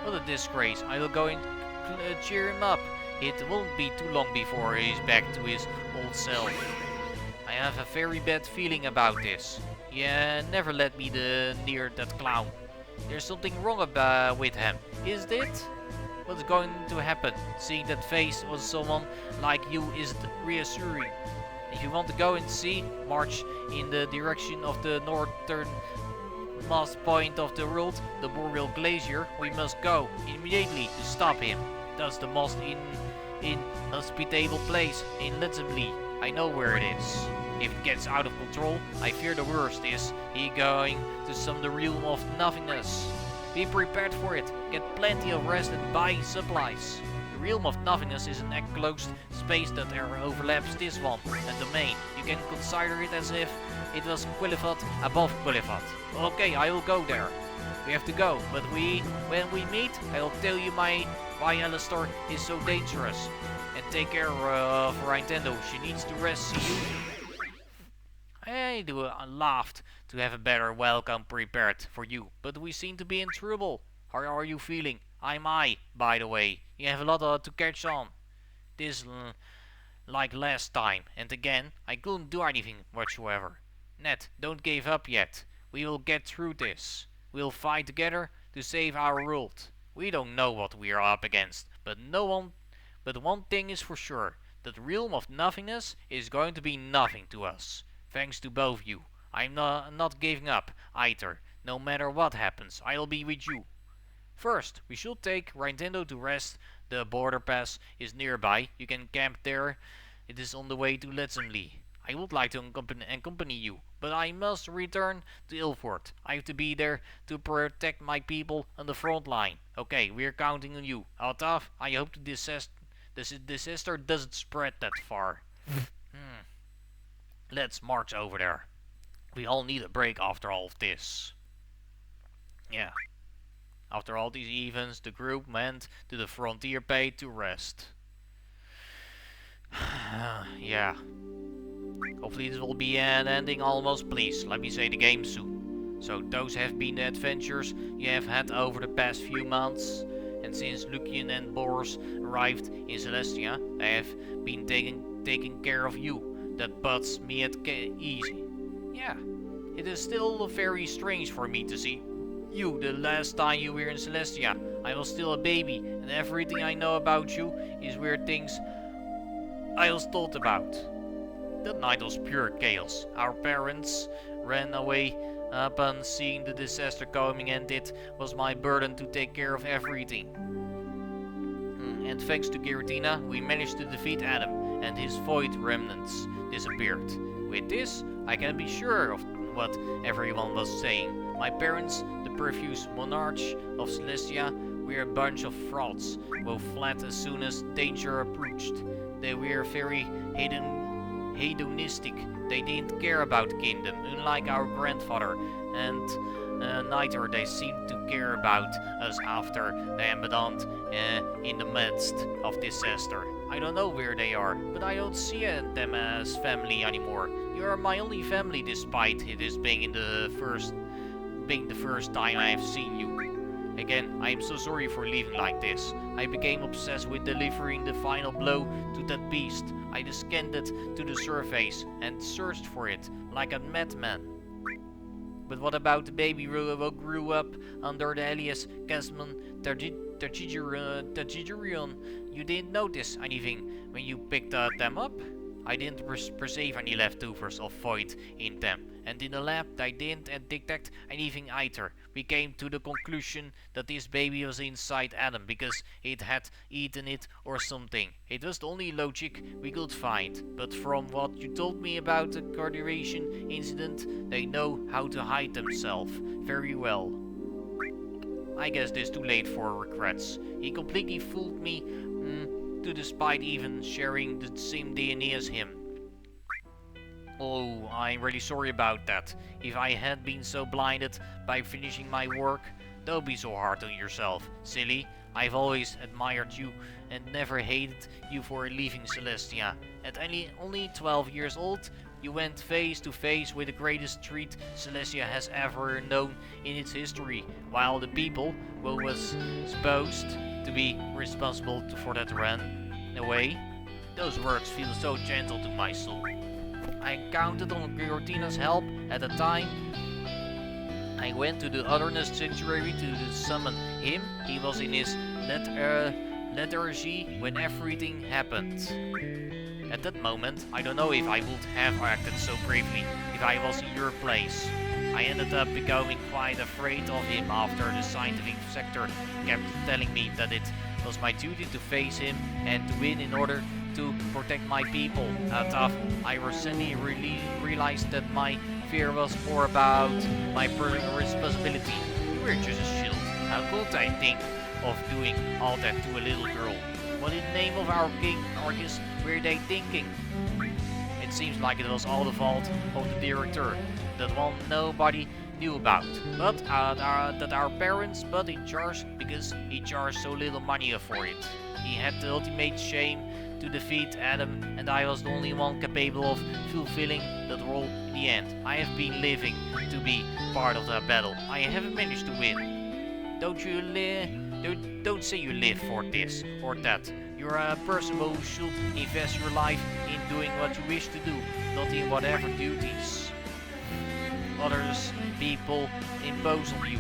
What a disgrace. I will go and cheer him up. It won't be too long before he's back to his old self. I have a very bad feeling about this. Yeah, never let me near that clown. There's something wrong with him, isn't it? What's going to happen? Seeing that face of someone like you is reassuring. If you want to go and see, march in the direction of the northernmost point of the world, the Boreal Glacier. We must go immediately to stop him. That's the most inhospitable place in Litzemly. I know where it is. If it gets out of control, I fear the worst is he going to some the realm of nothingness. Be prepared for it. Get plenty of rest and buy supplies. The realm of nothingness is an enclosed space that overlaps this one, a domain. You can consider it as if it was Quilifat above Quilifat. Okay, I will go there. We have to go, but when we meet, I will tell you why Alistar is so dangerous. And take care of Nintendo. She needs to rest. See you. I laughed to have a better welcome prepared for you, but we seem to be in trouble. How are you feeling? I'm by the way. You have a lot to catch on. This like last time, and again, I couldn't do anything whatsoever. Ned, don't give up yet. We will get through this. We'll fight together to save our world. We don't know what we are up against, but one thing is for sure. That realm of nothingness is going to be nothing to us. Thanks to both you. I'm not giving up either. No matter what happens, I'll be with you. First, we should take Nintendo to rest. The border pass is nearby. You can camp there. It is on the way to Litzemly. I would like to accompany you, but I must return to Ilford. I have to be there to protect my people on the front line. Okay, we're counting on you. Altaf, I hope the disaster doesn't spread that far. Let's march over there. We all need a break after all of this. Yeah. After all these events, the group went to the frontier bay to rest. Yeah. Hopefully this will be an ending almost. Please, let me say the game soon. So those have been the adventures you have had over the past few months. And since Lucian and Boris arrived in Celestia, I have been taking care of you. That puts me at easy. Yeah, it is still very strange for me to see you the last time you were in Celestia. I was still a baby, and everything I know about you is weird things I was told about. That night was pure chaos. Our parents ran away upon seeing the disaster coming, and it was my burden to take care of everything. And thanks to Giratina, we managed to defeat Adam, and his void remnants disappeared. With this, I can be sure of what everyone was saying. My parents, the previous monarchs of Celestia, were a bunch of frauds who fled as soon as danger approached. They were very hedonistic. They didn't care about the kingdom, unlike our grandfather, and neither they seemed to care about us after they abandoned in the midst of disaster. I don't know where they are, but I don't see them as family anymore. You are my only family, despite it is being the first time I have seen you. Again, I am so sorry for leaving like this. I became obsessed with delivering the final blow to that beast. I scanned it to the surface and searched for it like a madman. But what about the baby who grew up under the alias Casman Tajidurion? You didn't notice anything when you picked them up? I didn't perceive any leftovers of void in them, and in the lab I didn't detect anything either. We came to the conclusion that this baby was inside Adam because it had eaten it or something. It was the only logic we could find, but from what you told me about the coordination incident, they know how to hide themselves very well. I guess this is too late for regrets. He completely fooled me, despite even sharing the same DNA as him. Oh, I'm really sorry about that. If I had been so blinded by finishing my work, don't be so hard on yourself, silly. I've always admired you and never hated you for leaving Celestia. At only 12 years old, you went face to face with the greatest threat Celestia has ever known in its history, while the people who was supposed to be responsible for that ran away. Those words feel so gentle to my soul. I counted on Giratina's help at the time. I went to the Otherness Sanctuary to summon him. He was in his lethargy when everything happened. At that moment, I don't know if I would have acted so bravely if I was in your place. I ended up becoming quite afraid of him after the scientific sector kept telling me that it was my duty to face him and to win in order to protect my people. Tough, I recently realized that my fear was more about my personal responsibility. You were just a shield. How could I think of doing all that to a little girl? What in the name of our king, Argus, were they thinking? It seems like it was all the fault of the director, that one nobody knew about, but that our parents put in charge because he charged so little money for it. He had the ultimate shame to defeat Adam, and I was the only one capable of fulfilling that role in the end. I have been living to be part of that battle. I haven't managed to win. Don't say you live for this or that. You're a person who should invest your life in doing what you wish to do, not in whatever duties others people impose on you.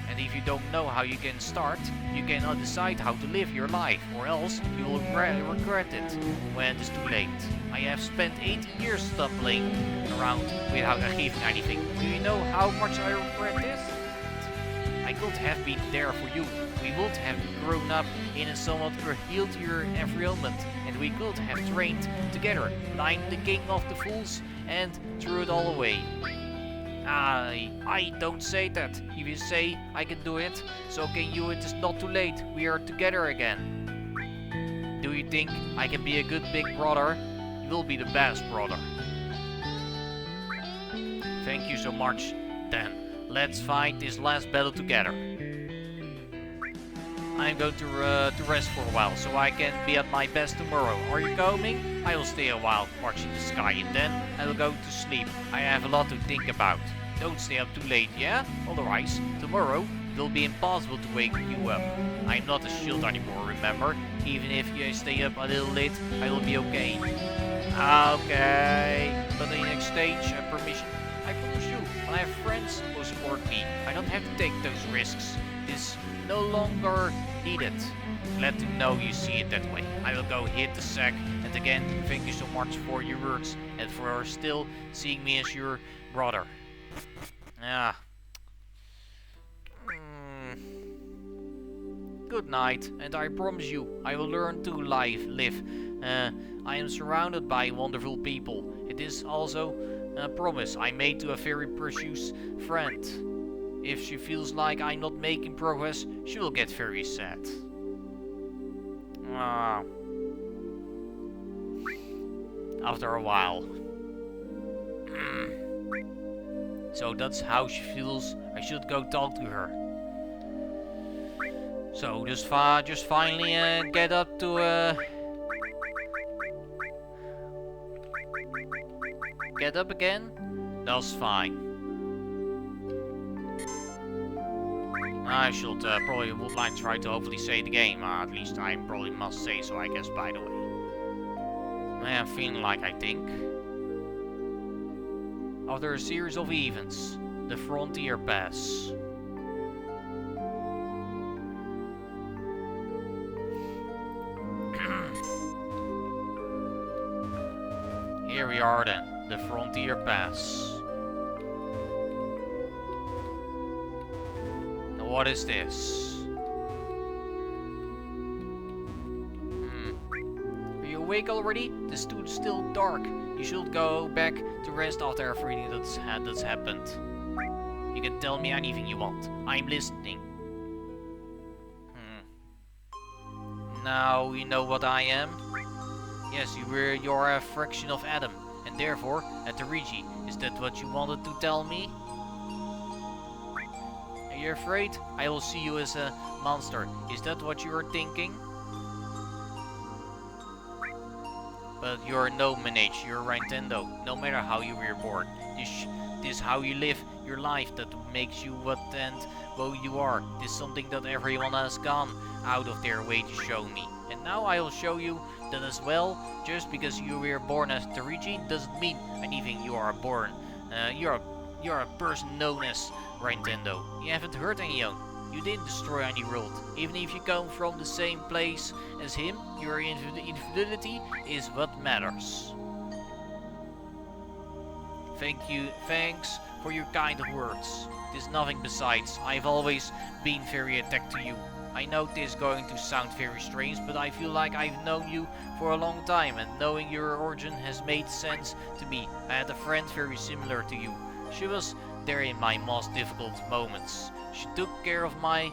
And if you don't know how you can start, you cannot decide how to live your life, or else you will regret it when it is too late. I have spent 18 years stumbling around without achieving anything. Do you know how much I regret this? I could have been there for you. We would have grown up in a somewhat healthier environment, and we could have trained together. But I'm the king of the fools and threw it all away. I don't say that. If you say I can do it, so can you. It is not too late. We are together again. Do you think I can be a good big brother? You will be the best brother. Thank you so much. Then, let's fight this last battle together. I'm going to rest for a while, so I can be at my best tomorrow. Are you coming? I will stay a while watching the sky, and then I will go to sleep. I have a lot to think about. Don't stay up too late, yeah? Otherwise, tomorrow it will be impossible to wake you up. I'm not a shield anymore, remember? Even if you stay up a little late, I will be okay. Okay, but in exchange, permission. I promise you, I have friends who support me. I don't have to take those risks. This no longer needed. Glad to know you see it that way. I will go hit the sack, and again, thank you so much for your words and for still seeing me as your brother. Ah. Good night, and I promise you, I will learn to live. I am surrounded by wonderful people. It is also a promise I made to a very precious friend. If she feels like I'm not making progress, she will get very sad. After a while. So that's how she feels. I should go talk to her. So just finally get up to get up again. That's fine. I should probably would like to try to hopefully save the game. At least I probably must say so, I guess, by the way. I am feeling like I think. After a series of events, the Frontier Pass. Here we are then, the Frontier Pass. What is this? Are you awake already? The stood still dark. You should go back to rest after everything that's happened. You can tell me anything you want. I'm listening. Now you know what I am? Yes, you're a fraction of Adam, and therefore a Terigi. Is that what you wanted to tell me? Are you afraid? I will see you as a monster. Is that what you are thinking? But you're no Manage, you're Nintendo. No matter how you were born. This how you live your life that makes you what and who you are. This is something that everyone has gone out of their way to show me. And now I will show you that as well. Just because you were born as Terigi doesn't mean anything. You are born. You're a person known as Nintendo. You haven't hurt anyone. You didn't destroy any world. Even if you come from the same place as him, your infidelity is what matters. Thanks for your kind words. It is nothing besides. I've always been very attached to you. I know this is going to sound very strange, but I feel like I've known you for a long time, and knowing your origin has made sense to me. I had a friend very similar to you. She was there in my most difficult moments. She took care of me,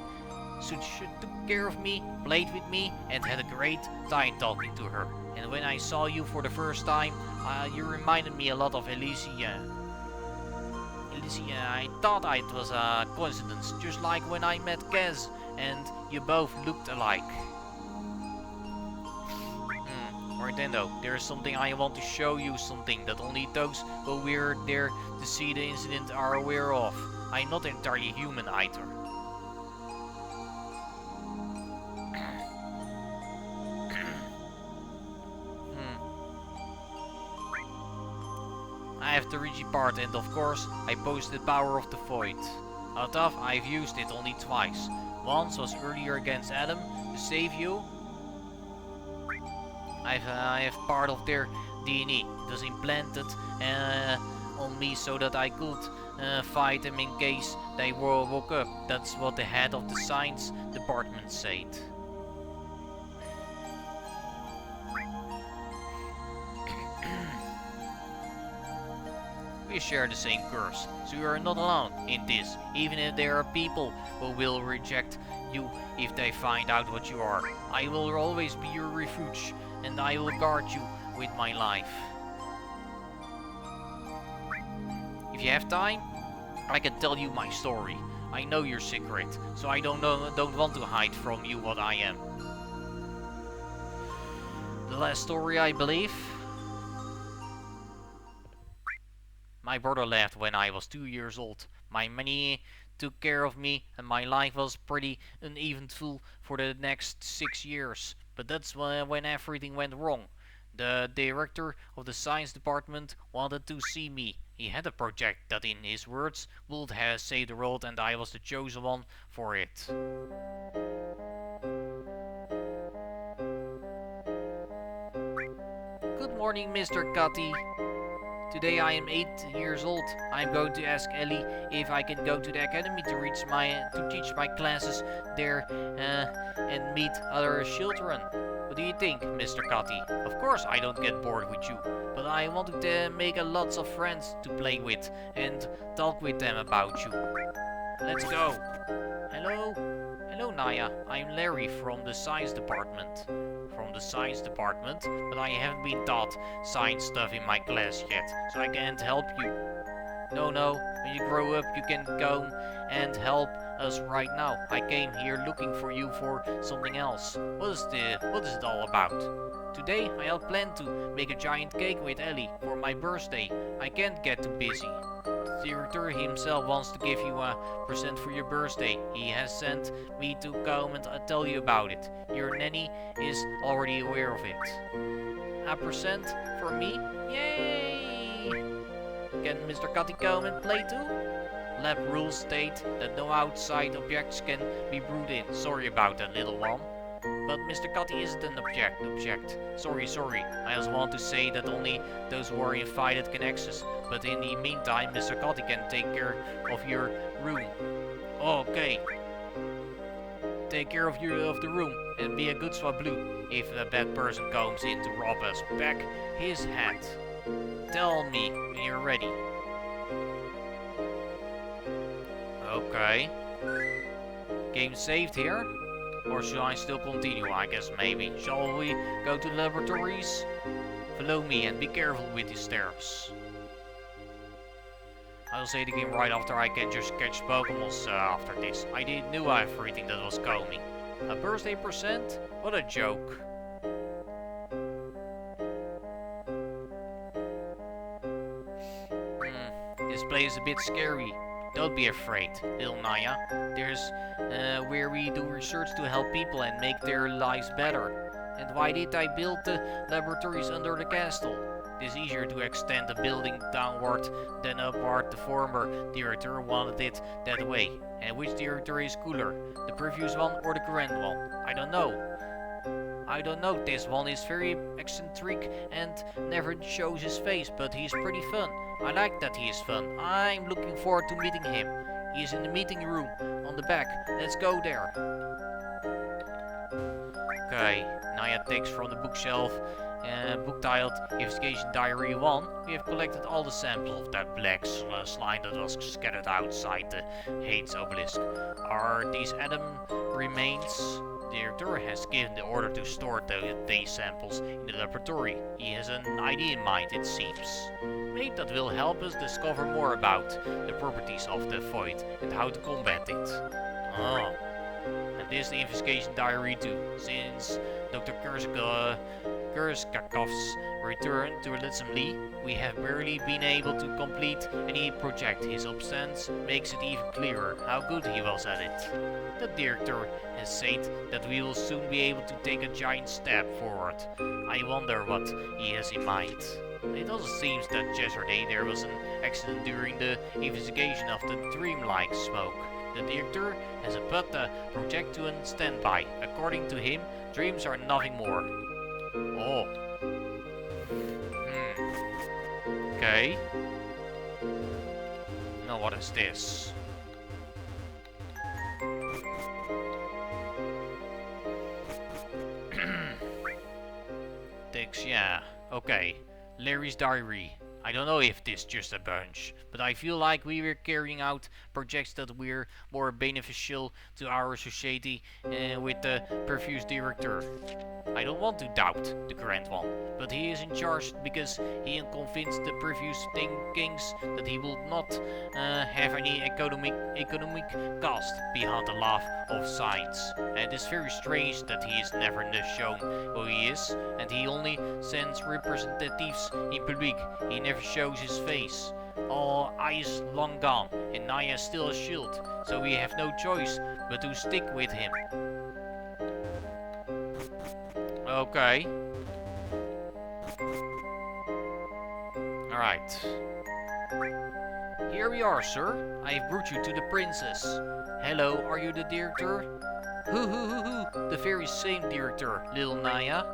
played with me, and had a great time talking to her. And when I saw you for the first time, you reminded me a lot of Alicia. I thought it was a coincidence, just like when I met Kaz, and you both looked alike. Nintendo, there's something I want to show you, something that only those who were there to see the incident are aware of. I'm not entirely human either. I have the Regi part, and of course I posted Power of the Void. Although I've used it only twice. Once was earlier against Adam to save you. I have part of their DNA. It was implanted on me so that I could fight them in case they woke up. That's what the head of the science department said. We share the same curse, so you are not alone in this, even if there are people who will reject you if they find out what you are. I will always be your refuge, and I will guard you with my life. If you have time, I can tell you my story. I know your secret, so I don't want to hide from you what I am. The last story, I believe. My brother left when I was 2 years old. My nanny took care of me, and my life was pretty uneventful for the next 6 years. But that's when everything went wrong. The director of the science department wanted to see me. He had a project that, in his words, would have saved the world, and I was the chosen one for it. Good morning, Mr. Cutty. Today I am 8 years old. I'm going to ask Ellie if I can go to the academy to teach my classes there and meet other children. What do you think, Mr. Cutty? Of course I don't get bored with you, but I wanted to make lots of friends to play with and talk with them about you. Let's go. Hello? Hello, Naya. I'm Larry from the science department. From the science department, but I haven't been taught science stuff in my class yet, so I can't help you. No, when you grow up you can come and help us right now. I came here looking for you for something else. What is it all about? Today I had planned to make a giant cake with Ellie for my birthday. I can't get too busy. The director himself wants to give you a present for your birthday. He has sent me to come and tell you about it. Your nanny is already aware of it. A present for me? Yay! Can Mr. Cutty come and play too? Lab rules state that no outside objects can be brought in. Sorry about that, little one. But Mr. Cutty isn't an object. Sorry. I just want to say that only those who are invited can access. But in the meantime, Mr. Cutty can take care of your room. Okay. Take care of the room and be a good swablu if a bad person comes in to rob us. Back his hat. Tell me when you're ready. Okay. Game saved here? Or should I still continue? I guess maybe. Shall we go to the laboratories? Follow me and be careful with the stairs. I'll say the game right after I can just catch Pokemons after this. I didn't know everything that was coming. A birthday present? What a joke. This place is a bit scary. Don't be afraid, little Naya. There's where we do research to help people and make their lives better. And why did I build the laboratories under the castle? It is easier to extend the building downward than upward. The former director wanted it that way. And which director is cooler? The previous one or the current one? I don't know. This one is very eccentric and never shows his face, but he's pretty fun. I like that he is fun. I'm looking forward to meeting him. He is in the meeting room on the back. Let's go there. Okay, Naya takes from the bookshelf book titled Investigation Diary 1. We have collected all the samples of that black slime that was scattered outside the Hades obelisk. Are these Adam remains? The director has given the order to store these samples in the laboratory. He has an idea in mind, it seems. Maybe that will help us discover more about the properties of the void and how to combat it. Oh. And this is the investigation diary too. Since Dr. Kurskakov's return to Litsamli, we have barely been able to complete any project. His absence makes it even clearer how good he was at it. The director has said that we will soon be able to take a giant step forward. I wonder what he has in mind. It also seems that yesterday there was an accident during the investigation of the dreamlike smoke. The director has put the project to a standby. According to him, dreams are nothing more. Oh. Okay. Now what is this? Text, yeah. Okay. Larry's diary. I don't know if this is just a bunch, but I feel like we were carrying out projects that were more beneficial to our society with the previous director. I don't want to doubt the Grand One, but he is in charge because he convinced the previous kings that he will not have any economic cost behind the love of science. And it is very strange that he is never shown who he is, and he only sends representatives in public. He never shows his face. All eyes long gone, and Naya still a shield, so we have no choice but to stick with him. Okay. Alright. Here we are, sir. I have brought you to the princess. Hello, are you the director? The very same director, little Naya.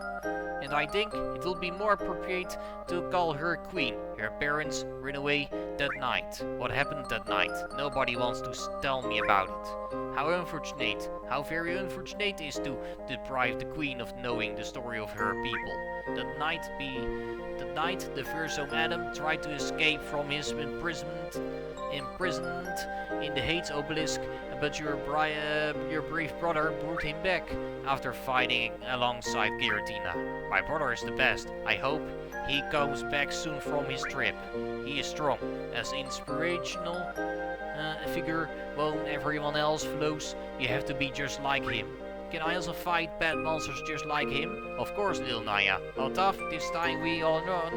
And I think it will be more appropriate to call her queen. Her parents ran away that night. What happened that night? Nobody wants to tell me about it. How unfortunate, how very unfortunate it is to deprive the queen of knowing the story of her people. That night the first home Adam tried to escape from his imprisonment in the Hades obelisk, but your brave brother brought him back after fighting alongside Giratina. My brother is the best. I hope he comes back soon from his trip. He is strong, as inspirational figure when everyone else flows. You have to be just like him. Can I also fight bad monsters just like him? Of course, little Naya. How tough this time we all are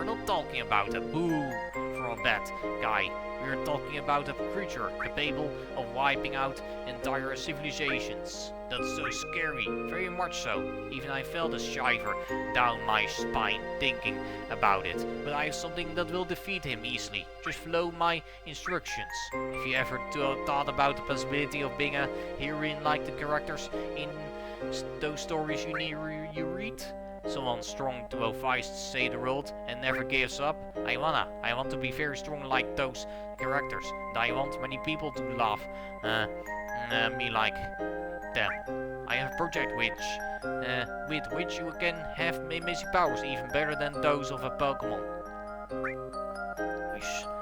not talking about a boo from a bad guy. We're talking about a creature capable of wiping out entire civilizations. That's so scary, very much so. Even I felt a shiver down my spine thinking about it. But I have something that will defeat him easily. Just follow my instructions. If you ever thought about the possibility of being a heroine like the characters in those stories you read? Someone strong to fight to save the world and never gives up. I want to be very strong like those characters. And I want many people to love me like them. I have a project with which you can have amazing powers, even better than those of a Pokemon.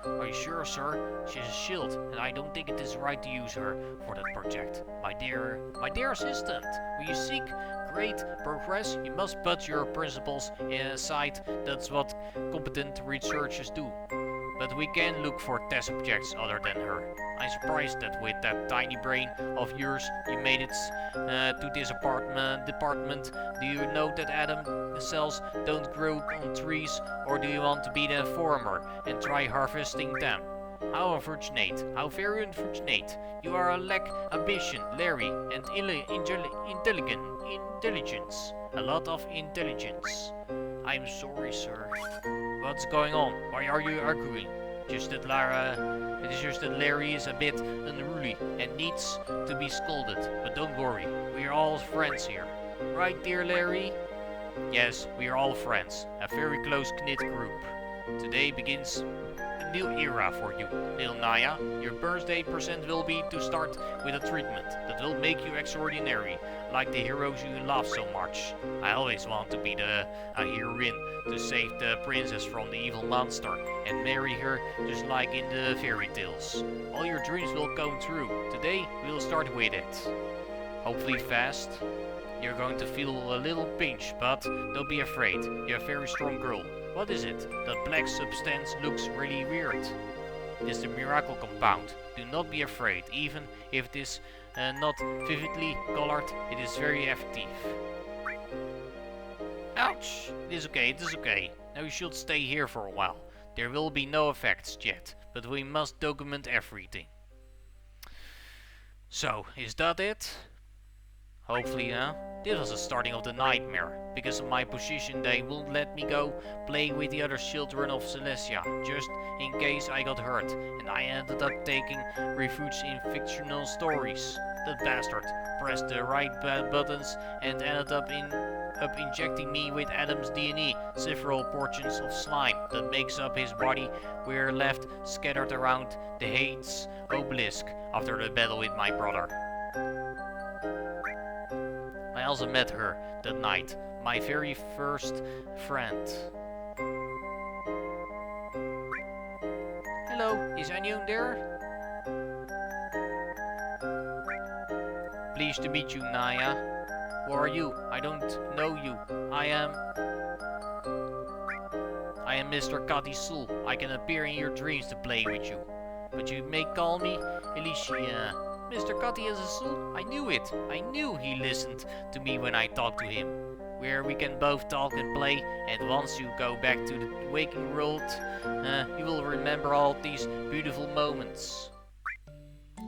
Are you sure, sir? She's a shield, and I don't think it is right to use her for that project. My dear assistant, will you seek great progress? You must put your principles aside. That's what competent researchers do. But we can look for test subjects other than her. I'm surprised that with that tiny brain of yours, you made it to this department. Do you know that Adam cells don't grow on trees, or do you want to be the farmer and try harvesting them? How unfortunate, how very unfortunate. You are a lack ambition, Larry, and intelligence. A lot of intelligence. I'm sorry, sir. What's going on? Why are you arguing? It is just that Larry is a bit unruly and needs to be scolded. But don't worry, we are all friends here. Right, dear Larry? Yes, we are all friends. A very close-knit group. Today begins a new era for you, little Naya. Your birthday present will be to start with a treatment that will make you extraordinary, like the heroes you love so much. I always want to be a heroine, to save the princess from the evil monster and marry her just like in the fairy tales. All your dreams will come true. Today we'll start with it. Hopefully fast. You're going to feel a little pinch, but don't be afraid. You're a very strong girl. What is it? That black substance looks really weird. It's the miracle compound. Do not be afraid. Even if it is not vividly colored, it is very effective. Ouch! It is okay, it is okay. Now you should stay here for a while. There will be no effects yet, but we must document everything. So, is that it? Hopefully, this was the starting of the nightmare. Because of my position, they won't let me go play with the other children of Celestia, just in case I got hurt, and I ended up taking refuge in fictional stories. That bastard pressed the right buttons and ended up injecting me with Adam's DNA, several portions of slime that makes up his body were left scattered around the Hades obelisk after the battle with my brother. I also met her that night, my very first friend. Hello, is anyone there? Pleased to meet you, Naya. Who are you? I don't know you. I am Mr. Katisul. I can appear in your dreams to play with you. But you may call me Alicia. Mr. Cutty is a soul? I knew it. I knew he listened to me when I talked to him. Where we can both talk and play, and once you go back to the waking world, you will remember all these beautiful moments.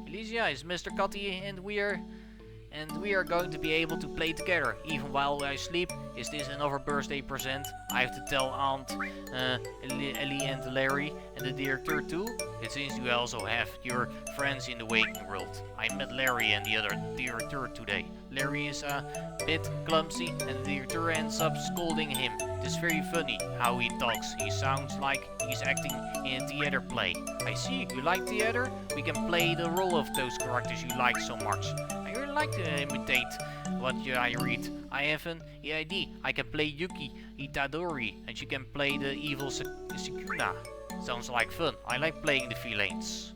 Alicia is Mr. Cutty, and we are going to be able to play together, even while I sleep. Is this another birthday present? I have to tell Aunt Ellie and Larry and the director too? It seems you also have your friends in the waking world. I met Larry and the other director today. Larry is a bit clumsy and the director ends up scolding him. It's very funny how he talks. He sounds like he's acting in a theater play. I see, you like theater? We can play the role of those characters you like so much. I really like to imitate what I read. I have an idea. I can play Yuki Itadori and you can play the evil Sukuna. Sounds like fun. I like playing the villains.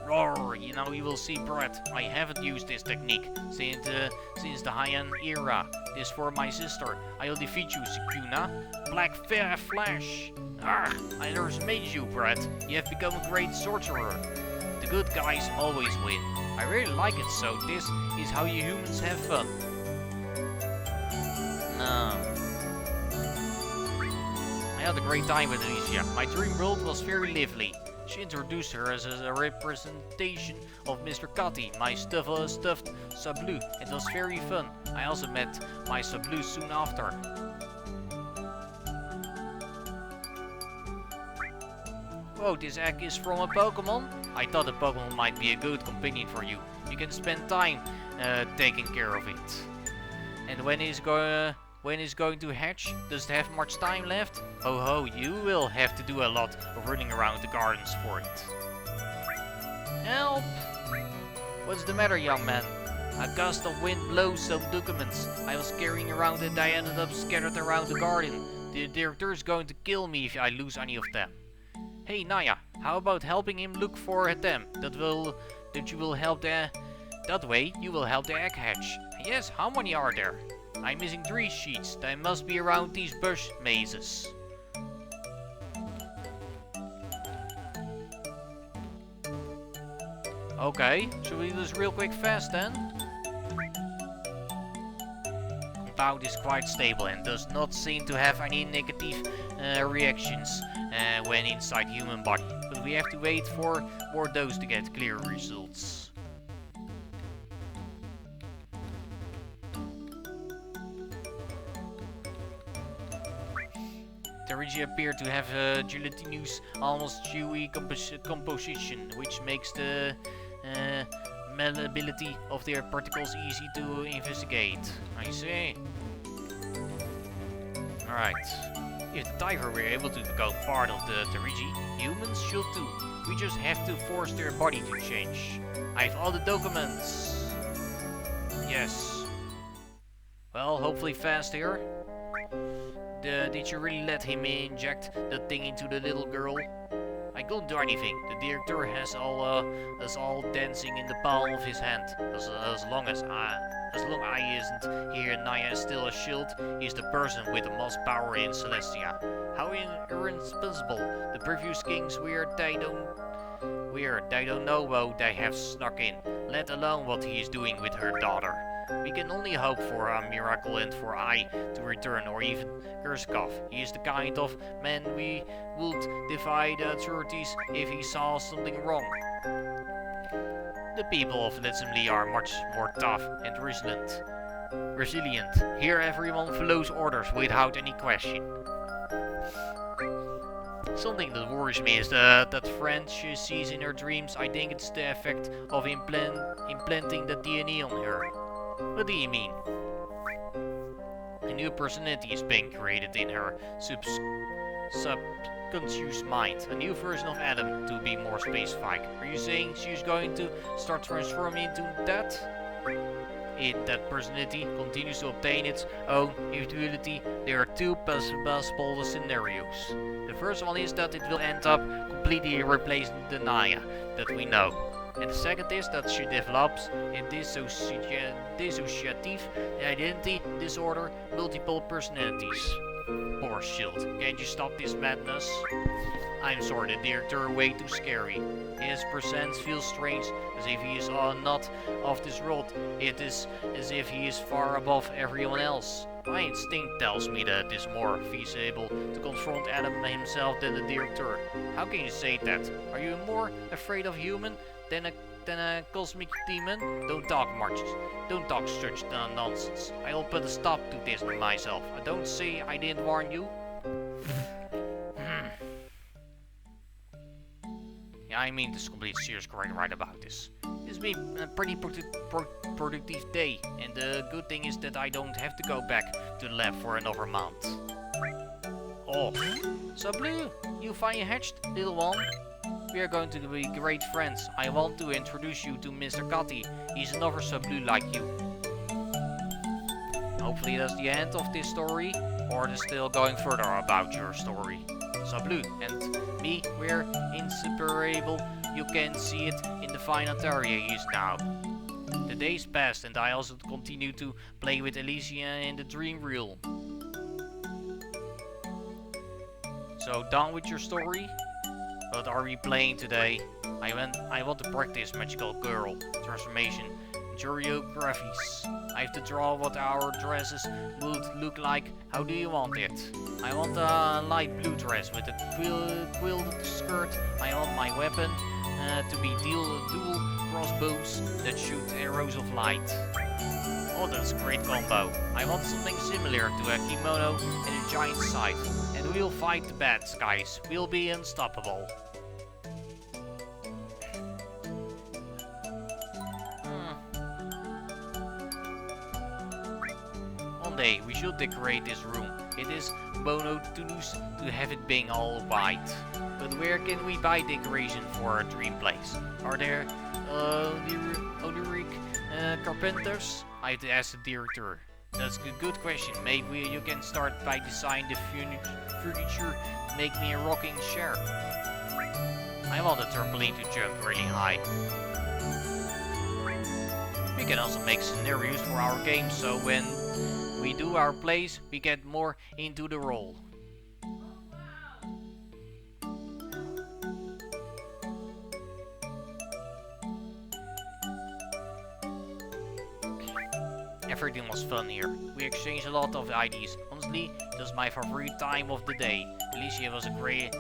Roar, you will see, Brett. I haven't used this technique since the Heian era. This for my sister. I will defeat you, Sukuna. Black Flash. I underestimate you, Brett. You have become a great sorcerer. The good guys always win. I really like it, so this is how you humans have fun. No. I had a great time with Alicia. My dream world was very lively. She introduced her as a representation of Mr. Cutty, my stuffed Sablu. It was very fun. I also met my Sablu soon after. Whoa, this egg is from a Pokemon? I thought a Pokemon might be a good companion for you. You can spend time taking care of it. And when it's going to hatch, does it have much time left? Ho ho, you will have to do a lot of running around the gardens for it. Help! What's the matter, young man? A gust of wind blows some documents I was carrying around and I ended up scattered around the garden. The director's going to kill me if I lose any of them. Hey Naya, how about helping him look for them? That you will help that way you will help the egg hatch. Yes, how many are there? I'm missing 3 sheets. They must be around these bush mazes. Okay, should we do this real quick fast then? Compound is quite stable and does not seem to have any negative reactions when inside human body. But we have to wait for more dose to get clear results. The Regia appear to have a gelatinous, almost chewy composition, which makes the malleability of their particles easy to investigate. I see. Alright. If the diver were able to become part of the Terigi, humans should too. We just have to force their body to change. I have all the documents. Yes. Well, hopefully fast here. Did you really let him inject that thing into the little girl? I couldn't do anything. The director has all dancing in the palm of his hand. As long I isn't here and Naya is still a shield, he's the person with the most power in Celestia. How irresponsible. The previous kings they don't know what they have snuck in, let alone what he is doing with her daughter. We can only hope for a miracle and for Ai to return, or even Kurskov. He is the kind of man we would defy the authorities if he saw something wrong. The people of Letzenli are much more tough and resilient. Here everyone follows orders without any question. Something that worries me is that French sees in her dreams. I think it's the effect of implanting the DNA on her. What do you mean? A new personality is being created in her subconscious mind. A new version of Adam, to be more specific. Are you saying she's going to start transforming into that? If that personality continues to obtain its own individuality, there are two possible scenarios. The first one is that it will end up completely replacing the Naya that we know. And the second is that she develops a dissociative identity disorder, multiple personalities. Poor Shield, can't you stop this madness? I'm sorry, the director way too scary. His presence feels strange, as if he is not of this world. It is as if he is far above everyone else. My instinct tells me that it is more feasible to confront Adam himself than the director. How can you say that? Are you more afraid of human than a cosmic demon? Don't talk much. Don't talk such nonsense. I'll put a stop to this myself. I don't say I didn't warn you. Yeah, I mean this complete serious right about this. It's been a pretty productive day, and the good thing is that I don't have to go back to the lab for another month. Oh, Sablu, you finally hatched, little one. We are going to be great friends. I want to introduce you to Mr. Kati. He's another Sablu like you. Hopefully that's the end of this story, or there's still going further about your story. Sablu and me, we're inseparable. You can see it in the fine area he is now. The days passed and I also continued to play with Alicia in the dream realm. So done with your story? What are we playing today? I want to practice magical girl transformation choreographies. I have to draw what our dresses would look like. How do you want it? I want a light blue dress with a quilted skirt. I want my weapon to be dual crossbows that shoot arrows of light. Oh, that's a great combo. I want something similar to a kimono and a giant scythe. And we'll fight the bad guys. We'll be unstoppable. One day we should decorate this room. It is monotonous to have it being all white. But where can we buy decoration for our dream place? Are there Odoric carpenters? I have to ask the director. That's a good question. Maybe you can start by designing the furniture to make me a rocking chair. I want a trampoline to jump really high. We can also make scenarios for our game, so when we do our plays, we get more into the role. Everything was fun here. We exchanged a lot of ideas. Honestly, it was my favorite time of the day. Alicia was great.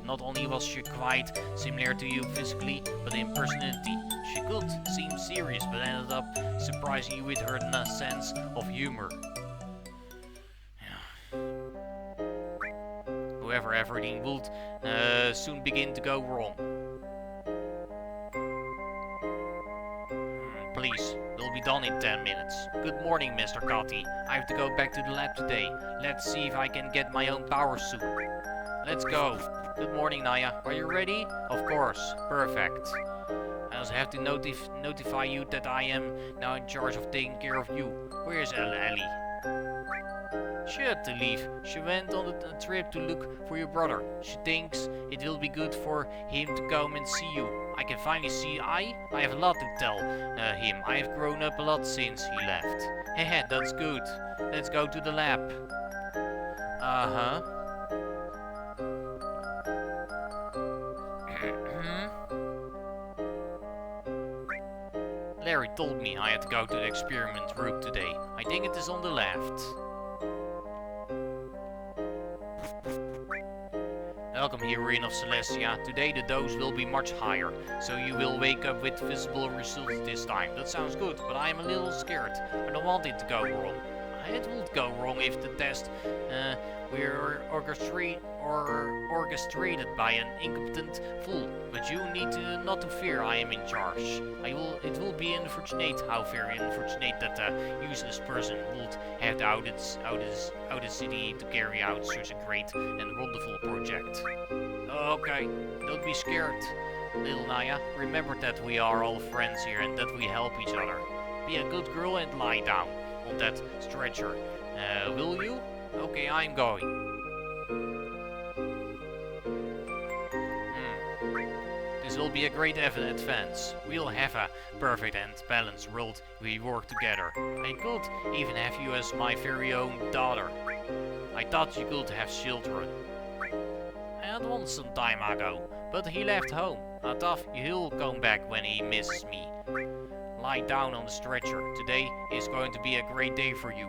Not only was she quite similar to you physically, but in personality. She could seem serious, but ended up surprising you with her sense of humor. However, everything would soon begin to go wrong. Please, we'll be done in 10 minutes. Good morning, Mr. Gotti. I have to go back to the lab today. Let's see if I can get my own power soon. Let's go. Good morning, Naya. Are you ready? Of course. Perfect. I also have to notify you that I am now in charge of taking care of you. Where's Ellie? She had to leave. She went on a trip to look for your brother. She thinks it will be good for him to come and see you. I can finally see I have a lot to tell him. I have grown up a lot since he left. Heh, that's good. Let's go to the lab. Uh-huh. Larry told me I had to go to the experiment room today. I think it is on the left. Welcome, heroine of Celestia. Today the dose will be much higher, so you will wake up with visible results this time. That sounds good, but I am a little scared. I don't want it to go wrong. It would go wrong if the test were orchestrated by an incompetent fool. But you need not to fear. I am in charge. It will be unfortunate, how very unfortunate, that a useless person would have the audacity to carry out such a great and wonderful project. Okay, don't be scared, little Naya. Remember that we are all friends here and that we help each other. Be a good girl and lie down on that stretcher. Will you? Okay, I'm going. This will be a great advance. We'll have a perfect and balanced world if we work together. I could even have you as my very own daughter. I thought you could have children. I had one some time ago, but he left home. I thought he'll come back when he misses me. Lie down on the stretcher. Today is going to be a great day for you.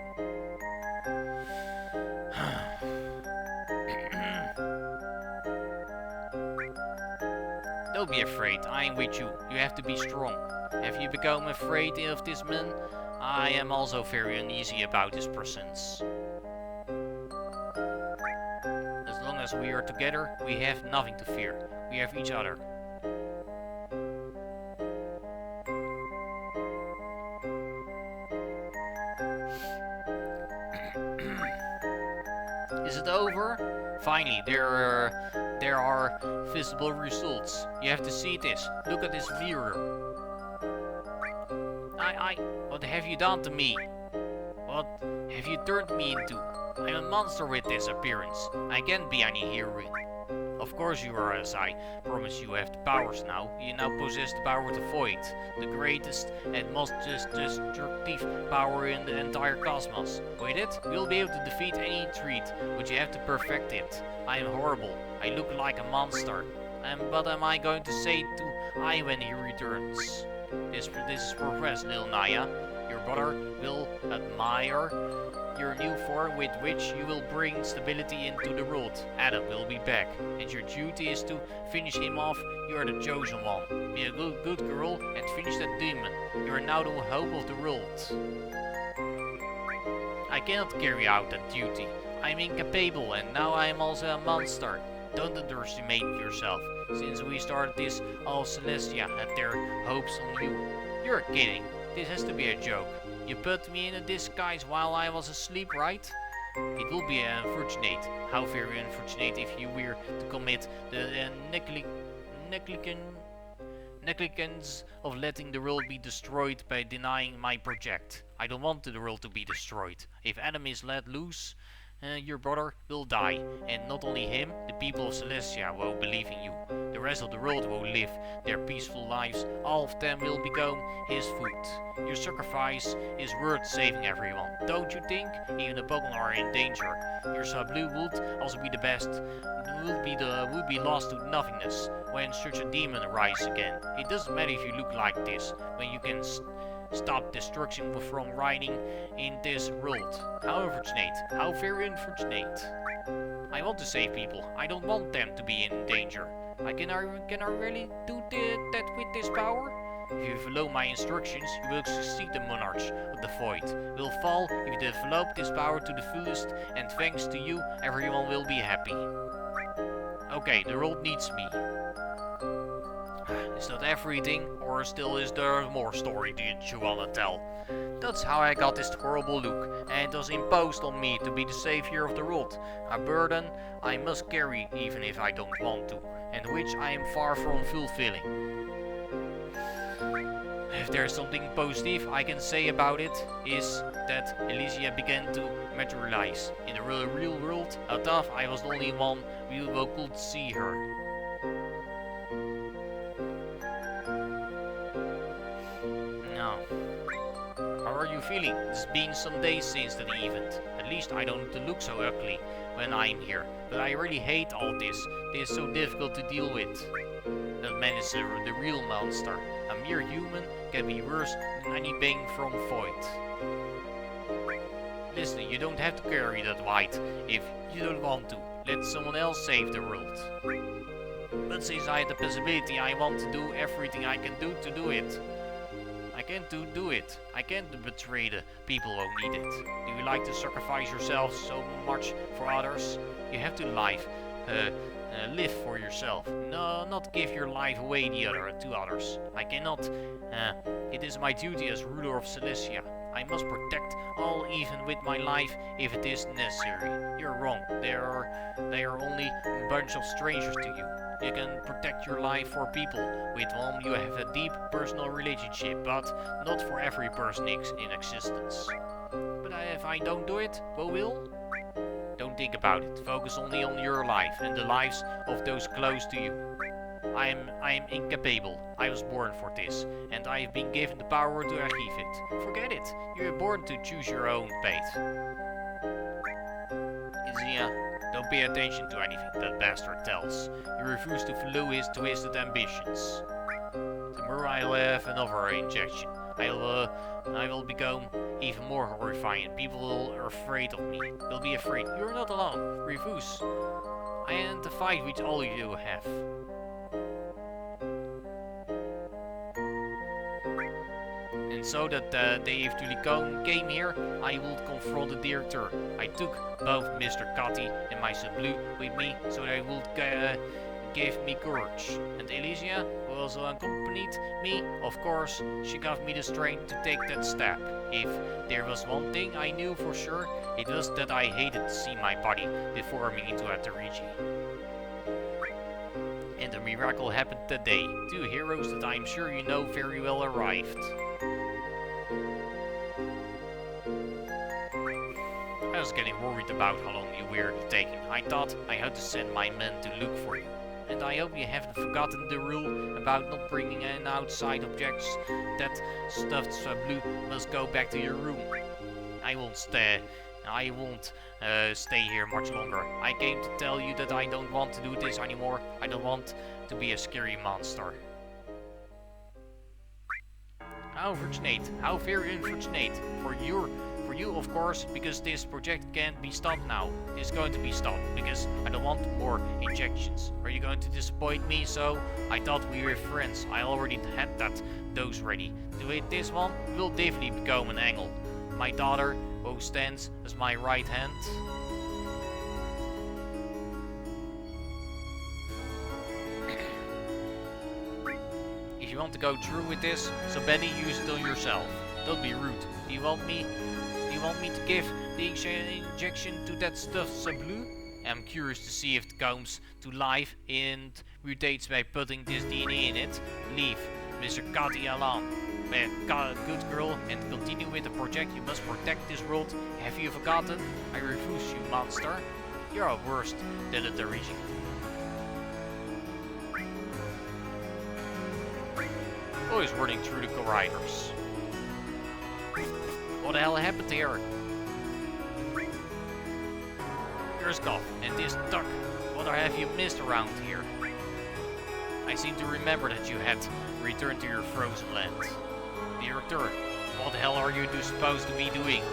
Don't be afraid, I am with you. You have to be strong. Have you become afraid of this man? I am also very uneasy about his presence. As long as we are together, we have nothing to fear. We have each other. Is it over? Finally, there are visible results. You have to see this. Look at this mirror. What have you done to me? What have you turned me into? I'm a monster with this appearance. I can't be any heroine. Of course you are, as I promise you have the powers now. You now possess the power to void, the greatest and most destructive power in the entire cosmos. With it, you'll be able to defeat any threat, but you have to perfect it. I am horrible. I look like a monster. But am I going to say to I when he returns? This is progress, little Naya. Your brother will admire your new form with which you will bring stability into the world. Adam will be back, and your duty is to finish him off. You are the chosen one. Be a good girl and finish that demon. You are now the hope of the world. I cannot carry out that duty. I am incapable, and now I am also a monster. Don't underestimate yourself. Since we started this, all Celestia had their hopes on you. You're kidding. This has to be a joke. You put me in a disguise while I was asleep, right? It will be unfortunate. How very unfortunate if you were to commit the negligence of letting the world be destroyed by denying my project. I don't want the world to be destroyed. If Adam is let loose, your brother will die, and not only him, the people of Celestia won't believe in you. The rest of the world will live their peaceful lives. All of them will become his food. Your sacrifice is worth saving everyone, don't you think? Even the Pokemon are in danger. Your Sablu would also be the best. Would be lost to nothingness when such a demon arises again. It doesn't matter if you look like this, when you can stop destruction from riding in this world. How unfortunate. How very unfortunate. I want to save people. I don't want them to be in danger. Can I really do that with this power? If you follow my instructions, you will succeed. The monarch of the void will fall if you develop this power to the fullest, and thanks to you, everyone will be happy. Okay, the world needs me. It's that everything, or still is there more story that you wanna tell? That's how I got this horrible look, and it was imposed on me to be the savior of the world, a burden I must carry even if I don't want to, and which I am far from fulfilling. If there's something positive I can say about it, is that Elysia began to materialize. In the real world, I thought I was the only one who could see her. Now, how are you feeling? It's been some days since that event. At least I don't look so ugly when I'm here, but I really hate all this. It is so difficult to deal with. That man is the real monster. A mere human can be worse than anything from Void. Listen, you don't have to carry that weight if you don't want to. Let someone else save the world. But since I had the possibility, I want to do everything I can do to do it. I can't do it. I can't betray the people who need it. Do you like to sacrifice yourself so much for others? You have to live for yourself. No, not give your life away to others. I cannot. It is my duty as ruler of Celestia. I must protect all, even with my life, if it is necessary. You're wrong. They are only a bunch of strangers to you. You can protect your life for people with whom you have a deep personal relationship, but not for every person in existence. But if I don't do it, who will? Don't think about it. Focus only on your life and the lives of those close to you. I am incapable. I was born for this, and I have been given the power to achieve it. Forget it. You are born to choose your own fate. Izia, don't pay attention to anything that bastard tells. You refuse to follow his twisted ambitions. Tomorrow I'll have another injection. I will become even more horrifying. People are afraid of me. They'll be afraid. You're not alone. Refuse. I end the fight which all you have. And so that day if Tulicone came here, I would confront the director. I took both Mr. Cutty and my son Blue with me, so they would give me courage. And Elysia, who also accompanied me, of course, she gave me the strength to take that step. If there was one thing I knew for sure, it was that I hated to see my body deforming into a Terigi. And the miracle happened that day. 2 heroes that I'm sure you know very well arrived. I was getting worried about how long you were taking. I thought I had to send my men to look for you. And I hope you haven't forgotten the rule about not bringing in outside objects. That stuffed Blue must go back to your room. I won't stay here much longer. I came to tell you that I don't want to do this anymore. I don't want to be a scary monster. How unfortunate. How very unfortunate. For you, of course, because this project can't be stopped now. It's going to be stopped, because I don't want more injections. Are you going to disappoint me? So, I thought we were friends. I already had that dose ready. To hit this one, will definitely become an angle. My daughter, who stands as my right hand. If you want to go through with this, so Benny, use it on yourself. Don't be rude. Do you want me to give the injection to that stuff Blue? I'm curious to see if it comes to life and mutates by putting this DNA in it. Leave Mr. Cutty alone. Good girl, and continue with the project. You must protect this world. Have you forgotten? I refuse, you monster. You're worse than a Terigi. Who is running through the corridors? What the hell happened here? Here's Goth, and this duck. What have you missed around here? I seem to remember that you had returned to your frozen land. Director, what the hell are you supposed to be doing?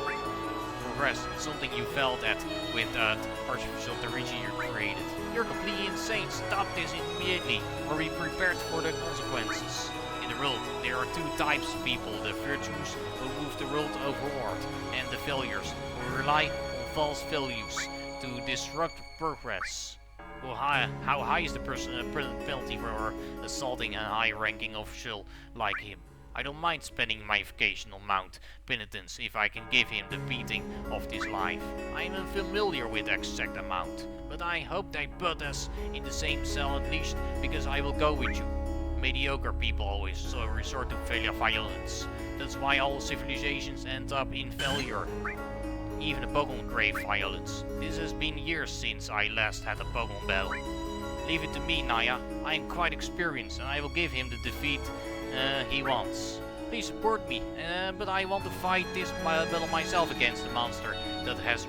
Progress, something you felt at with that artificial Terigi you created. You're completely insane. Stop this immediately, or be prepared for the consequences. In the world, there are 2 types of people: the virtuous, who move the world overboard, and the failures, who rely on false values to disrupt progress. How high is the penalty for assaulting a high-ranking official like him? I don't mind spending my vacational mount penitence if I can give him the beating of this life. I am unfamiliar with the exact amount, but I hope they put us in the same cell at least, because I will go with you. Mediocre people always resort to violence. That's why all civilizations end up in failure. Even a Pokemon crave violence. This has been years since I last had a Pokemon battle. Leave it to me, Naya. I am quite experienced and I will give him the defeat he wants. Please support me, but I want to fight this battle myself against the monster that has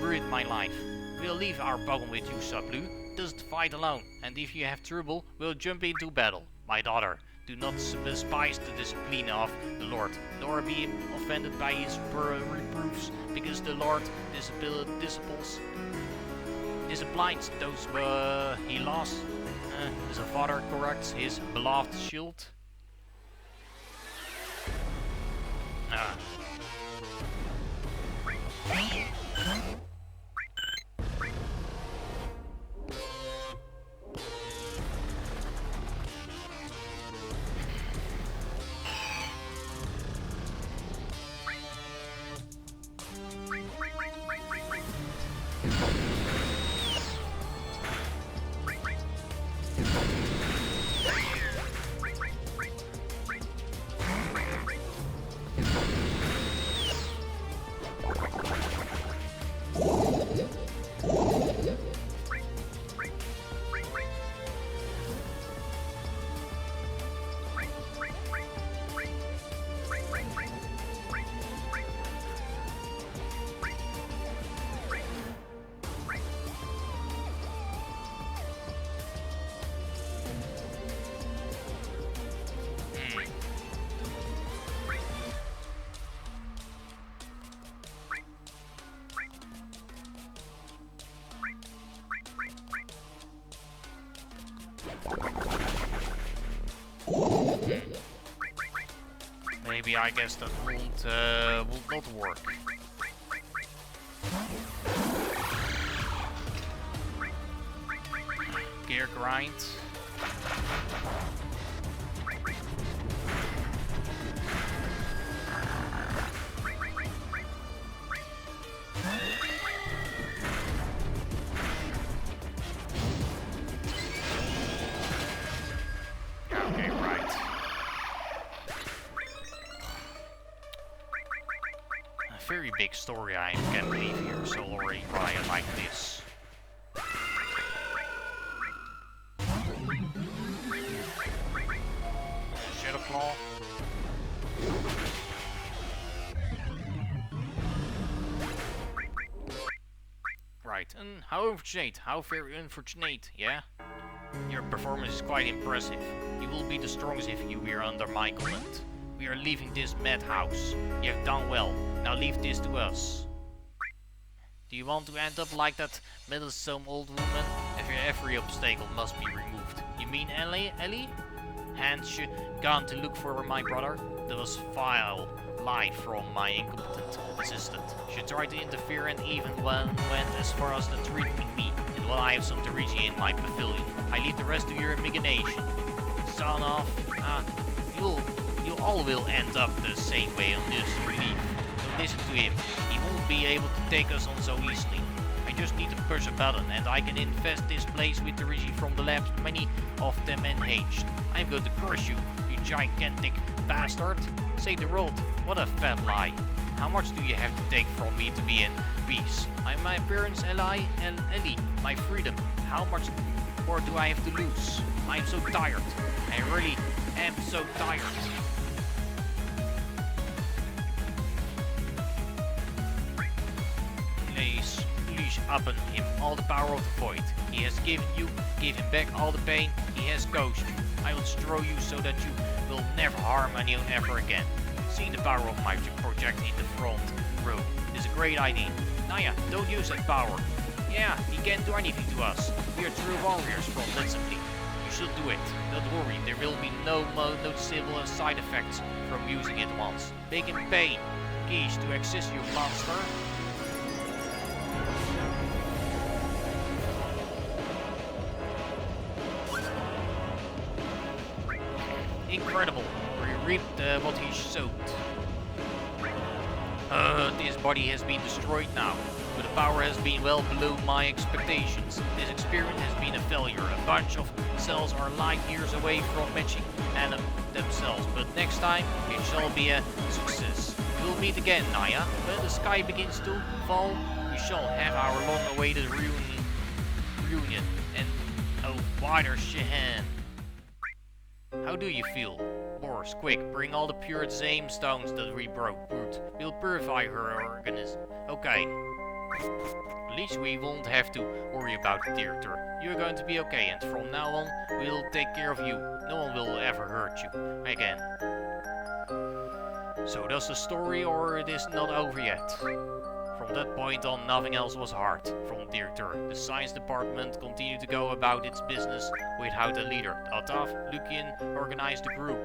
ruined my life. We'll leave our Pokemon with you, Saplu. Just fight alone, and if you have trouble, we'll jump into battle. My daughter, do not despise the discipline of the Lord, nor be offended by his reproofs, because the Lord disciplines those he lost, as a father corrects his beloved shield. Maybe I guess that will not work. Gear grind. Very big story I can believe here, so already why I like this. Shadow Claw. Right, and how very unfortunate, yeah? Your performance is quite impressive. You will be the strongest if you were under my command. We are leaving this madhouse. You have done well. Now leave this to us. Do you want to end up like that meddlesome old woman? Every obstacle must be removed. You mean Ellie? Hadn't you gone to look for my brother? That was vile lie from my incompetent assistant. She tried to interfere and even went as far as to threatening me. And while I have some Terigi in my pavilion, I leave the rest to your imagination. Son of, you all will end up the same way on this relief. Don't listen to him. He won't be able to take us on so easily. I just need to push a button and I can infest this place with the Terigi from the labs, many of them enhanced. I'm going to crush you, you gigantic bastard. Say the world, what a fat lie. How much do you have to take from me to be in peace? I'm my parents, Ellie, my freedom. How much more do I have to lose? I'm so tired. I really am so tired. Please open him all the power of the void. He has given you, give him back all the pain he has caused you. I will destroy you so that you will never harm anyone ever again. See the power of my project in the front row. It's a great idea. Naya, don't use that power. Yeah, he can't do anything to us. We are true warriors from Linsomly. You should do it. Don't worry, there will be no noticeable side effects from using it once. Big in pain. Keys to access you monster. Incredible. He reaped what he sowed. This body has been destroyed now, but the power has been well below my expectations. This experiment has been a failure. A bunch of cells are light years away from matching themselves, but next time it shall be a success. We'll meet again, Naya. When the sky begins to fall, we shall have our long-awaited reunion and a wider Shehan. How do you feel? Boris, quick, bring all the pure Zame stones that we broke. Brute. We'll purify her organism. Okay. At least we won't have to worry about the director. You're going to be okay, and from now on, we'll take care of you. No one will ever hurt you again. So that's the story, or it is not over yet? From that point on, nothing else was hard. From the director, the science department continued to go about its business without a leader. Atav, Lukian organized the group.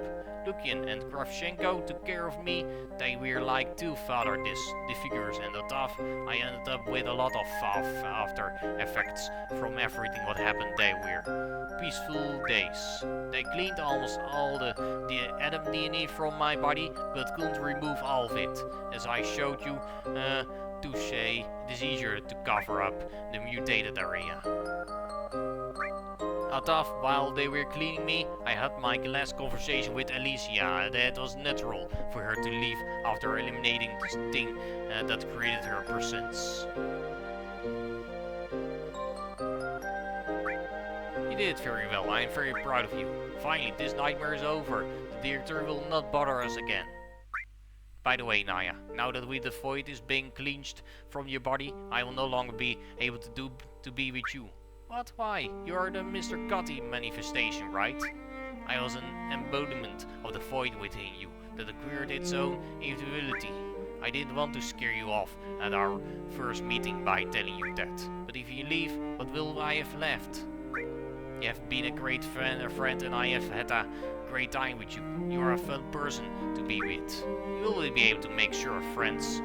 Lukian and Kravchenko took care of me. They were like two father the figures, and Atav, I ended up with a lot of after effects from everything what happened. They were peaceful days. They cleaned almost all the Adam DNA from my body, but couldn't remove all of it. As I showed you, touche, it is easier to cover up the mutated area. Atav, while they were cleaning me, I had my last conversation with Alicia. That was natural for her to leave after eliminating this thing that created her presence. You did very well. I am very proud of you. Finally, this nightmare is over. The director will not bother us again. By the way, Naya, now that the void is being cleansed from your body, I will no longer be able to be with you. What? Why? You are the Mr. Cutty manifestation, right? I was an embodiment of the void within you that acquired its own individuality. I didn't want to scare you off at our first meeting by telling you that. But if you leave, what will I have left? You have been a great friend, and I have had a great time with you. You are a fun person to be with. You will be able to make sure friends.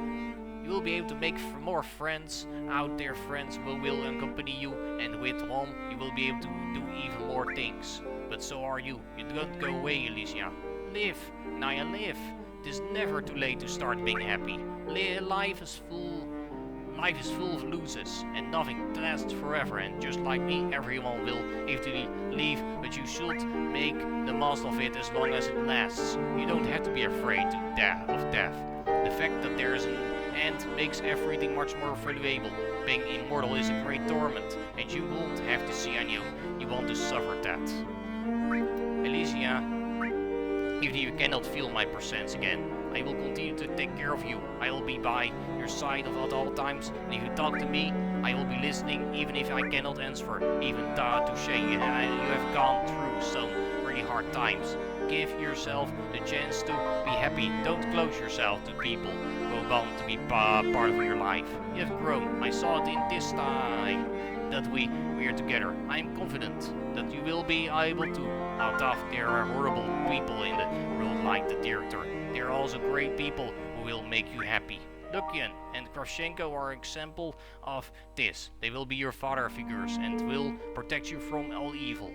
You will be able to make more friends out there, friends who will accompany you, and with whom you will be able to do even more things. But so are you. You don't go away, Alicia. Live, Naya, live. It is never too late to start being happy. Life is full of losses, and nothing lasts forever. And just like me, everyone will eventually leave, but you should make the most of it as long as it lasts. You don't have to be afraid of death. The fact that there is an end makes everything much more valuable. Being immortal is a great torment, and you won't have to see on you want to suffer that. Alicia, even if you cannot feel my presence again, I will continue to take care of you. I will be by your side at all times, and if you talk to me, I will be listening, even if I cannot answer. Even touche, you have gone through some really hard times. Give yourself the chance to be happy. Don't close yourself to people who want to be part of your life. You have grown. I saw it in this time that we are together. I am confident that you will be able to. Out of there are horrible people in the world like the director. There are also great people who will make you happy. Lukian and Kravchenko are an example of this. They will be your father figures and will protect you from all evil.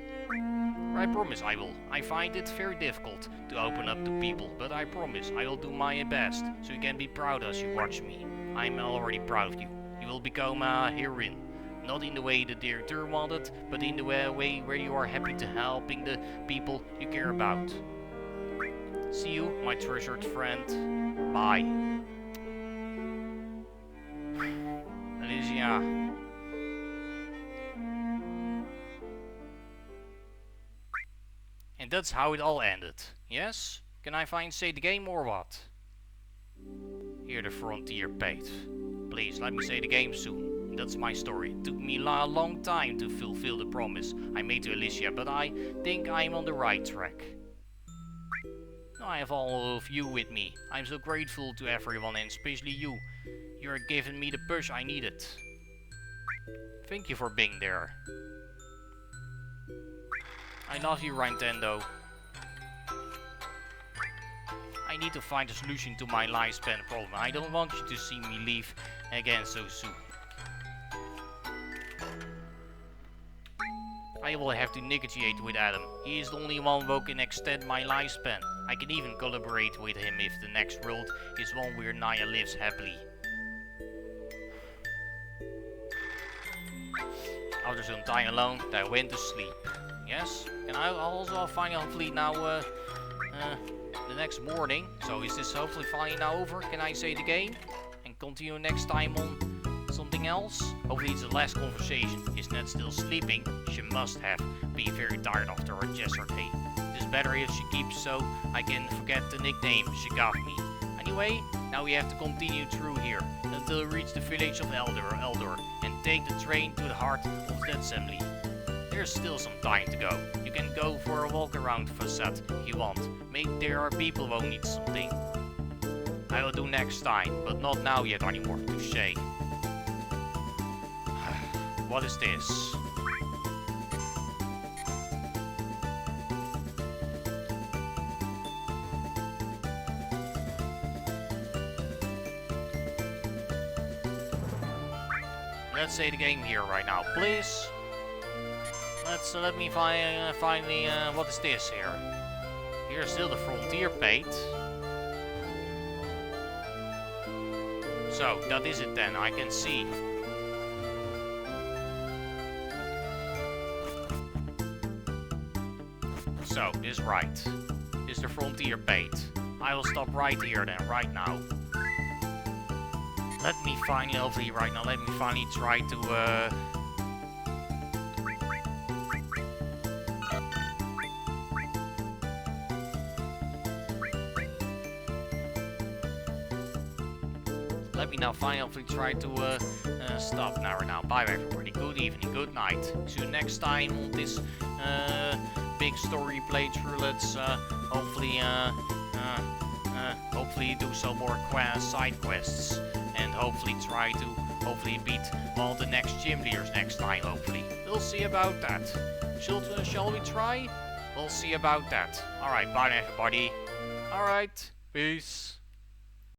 I promise I will. I find it very difficult to open up to people, but I promise I will do my best so you can be proud as you watch me. I'm already proud of you. You will become a heroine. Not in the way the director wanted, but in the way where you are happy to helping the people you care about. See you, my treasured friend. Bye. Alicia. And that's how it all ended. Yes? Can I save the game or what? Here the frontier paid. Please let me save the game soon. That's my story. It took me a long time to fulfill the promise I made to Alicia, but I think I'm on the right track. Now I have all of you with me. I'm so grateful to everyone, and especially you. You're giving me the push I needed. Thank you for being there. I love you, Nintendo. I need to find a solution to my lifespan problem. I don't want you to see me leave again so soon. I will have to negotiate with Adam. He is the only one who can extend my lifespan. I can even collaborate with him if the next world is one where Naya lives happily. After some time alone, I went to sleep. Yes, and I'll also find hopefully now the next morning. So is this hopefully finally now over? Can I say the game? And continue next time on something else? Hopefully it's the last conversation. Is Ned still sleeping? She must have been very tired after her yesterday. It is better if she keeps so I can forget the nickname she gave me. Anyway, now we have to continue through here until we reach the village of Eldor and take the train to the heart of the assembly. There's still some time to go. You can go for a walk around Facet if you want. Maybe there are people who need something. I will do next time, but not now yet anymore, touché. What is this? Let's say the game here right now, please. Let me finally. What is this here? Here's still the frontier pate. So that is it then. I can see. So this is right. This is the frontier pate. I will stop right here then, right now. Let me finally, hopefully right now, let me finally try to, let me now finally, hopefully try to, stop now right now. Bye everybody, good evening, good night. See you next time on this, big story playthrough. Let's, hopefully, hopefully do some more side quests. And hopefully try to beat all the next gym leaders next time, hopefully. We'll see about that. Shall we try? We'll see about that. Alright, bye everybody. Alright, peace.